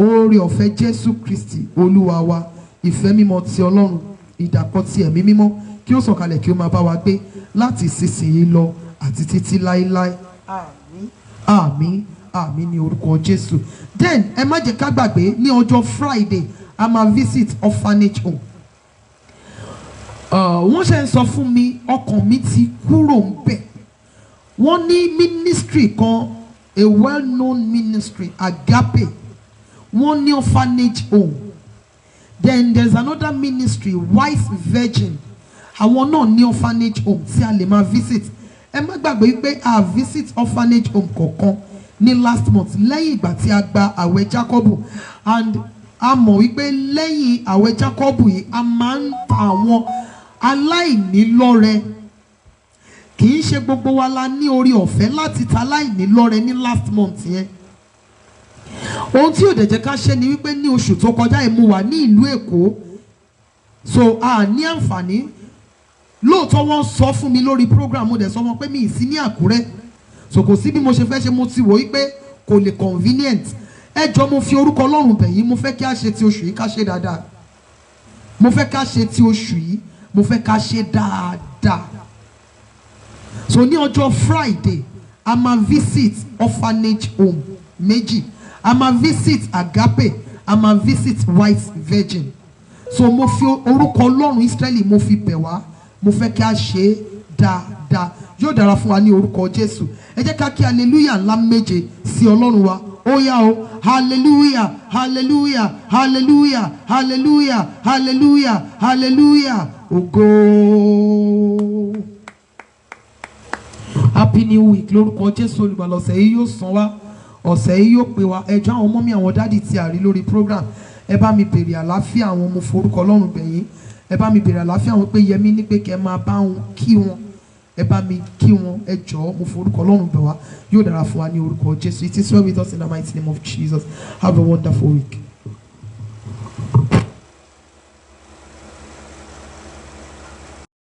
Oore ọ̀fẹ́ Jésù Kristi Olúwa wa, ìfẹ́ mímọ́ ti Ọlọ́run, ìdàpọ̀ ti ẹ̀mí mímọ́ kí ó sọ̀kalẹ̀ kí ó máa bá wa gbé láti ìsinsìnyí lọ àti títí láéláé. Àmín. Àmín. Àmín ní orúkọ Jésù. Then ẹ má jẹ́ ká gbàgbé ní ọjọ́ Friday a máa visit orphanage home. Wọ́n ṣe ń sọ fún mi, ọkàn mi ti kúrò ń bẹ̀. Wọ́n ní ministry kan, a well-known ministry, Agape. Wọ́n ní orphanage home. Then there's another ministry, Wise Virgin. Àwọn náà ní orphanage home tí a lè máa visit. Ẹ má gbàgbé pé a visit orphanage home kọ̀ọ̀kan ní last month lẹ́yìn ìgbà tí a gba àwẹ̀ Jacob, and a mọ̀ wípé lẹ́yìn àwẹ̀ Jacob yìí a máa ń ta àwọn aláìní lọ́rẹ. Kì í ṣe gbogbo wa la ní orí ọ̀fẹ́ láti ta aláìní lọ́rẹ ní last month yẹn. Ohun tí ò dẹ̀ jẹ́ ká ṣe ni wípé ní oṣù tó kọjá yìí mo wà ní ìlú Èkó, so a ní àǹfààní. Lóòótọ́ wọ́n sọ fún mi lórí program, mo dẹ̀ sọ wọn pé mi ì sí ní Àkúrẹ́, so kò sí bí mo ṣe fẹ́ ṣe, mo ti wò wípé kò lè convenient. Ẹ jọ̀ọ́ mo fi orúkọ Ọlọ́run bẹ̀ yín, mo fẹ́ kí a ṣe ti oṣù yìí ká ṣe dáadáa. Mo fẹ́ ká ṣe ti oṣù yìí, mo fẹ́ ká ṣe dáadáa. So ní ọjọ́ Friday a máa visit orphanage home méjì, a máa visit Agape, a máa visit Wise Virgin. So mo fi orúkọ Ọlọ́run Ísírẹ́lì mo fi bẹ̀ wá, mo fẹ́ kí a ṣe dáadáa. Yóò dára fún wa ní orúkọ Jésù. Ẹ jẹ́ ká kí hallelujah ńlá méje sí Ọlọ́run wa. Ó yá o, hallelujah, hallelujah, hallelujah, hallelujah, hallelujah, hallelujah. Ògo. Happy New Week lórúkọ Jésù olùgbàlà. Ọ̀sẹ̀ yìí yóò san wá, ọ̀sẹ̀ yìí yóò pé wa. Ẹ jọ̀ọ́ àwọn ọmọ mi, àwọn dádì tí a rí lórí program, ẹ bá mi bèrè àlàáfíà àwọn, mo forúkọ Ọlọ́run bẹ̀ yín. Ẹ bá mi bèrè àlàáfíà àwọn pé Yẹmí ní pé kẹ́ máa bá wọn kí wọn. Ẹ bá mi kí wọn, ẹ jọ̀ọ́ mo forúkọ Ọlọ́run bẹ̀ wá. Yóò dára fún wa ní orúkọ Jésù. It is well with us in the mighty name of Jesus. Have a wonderful week.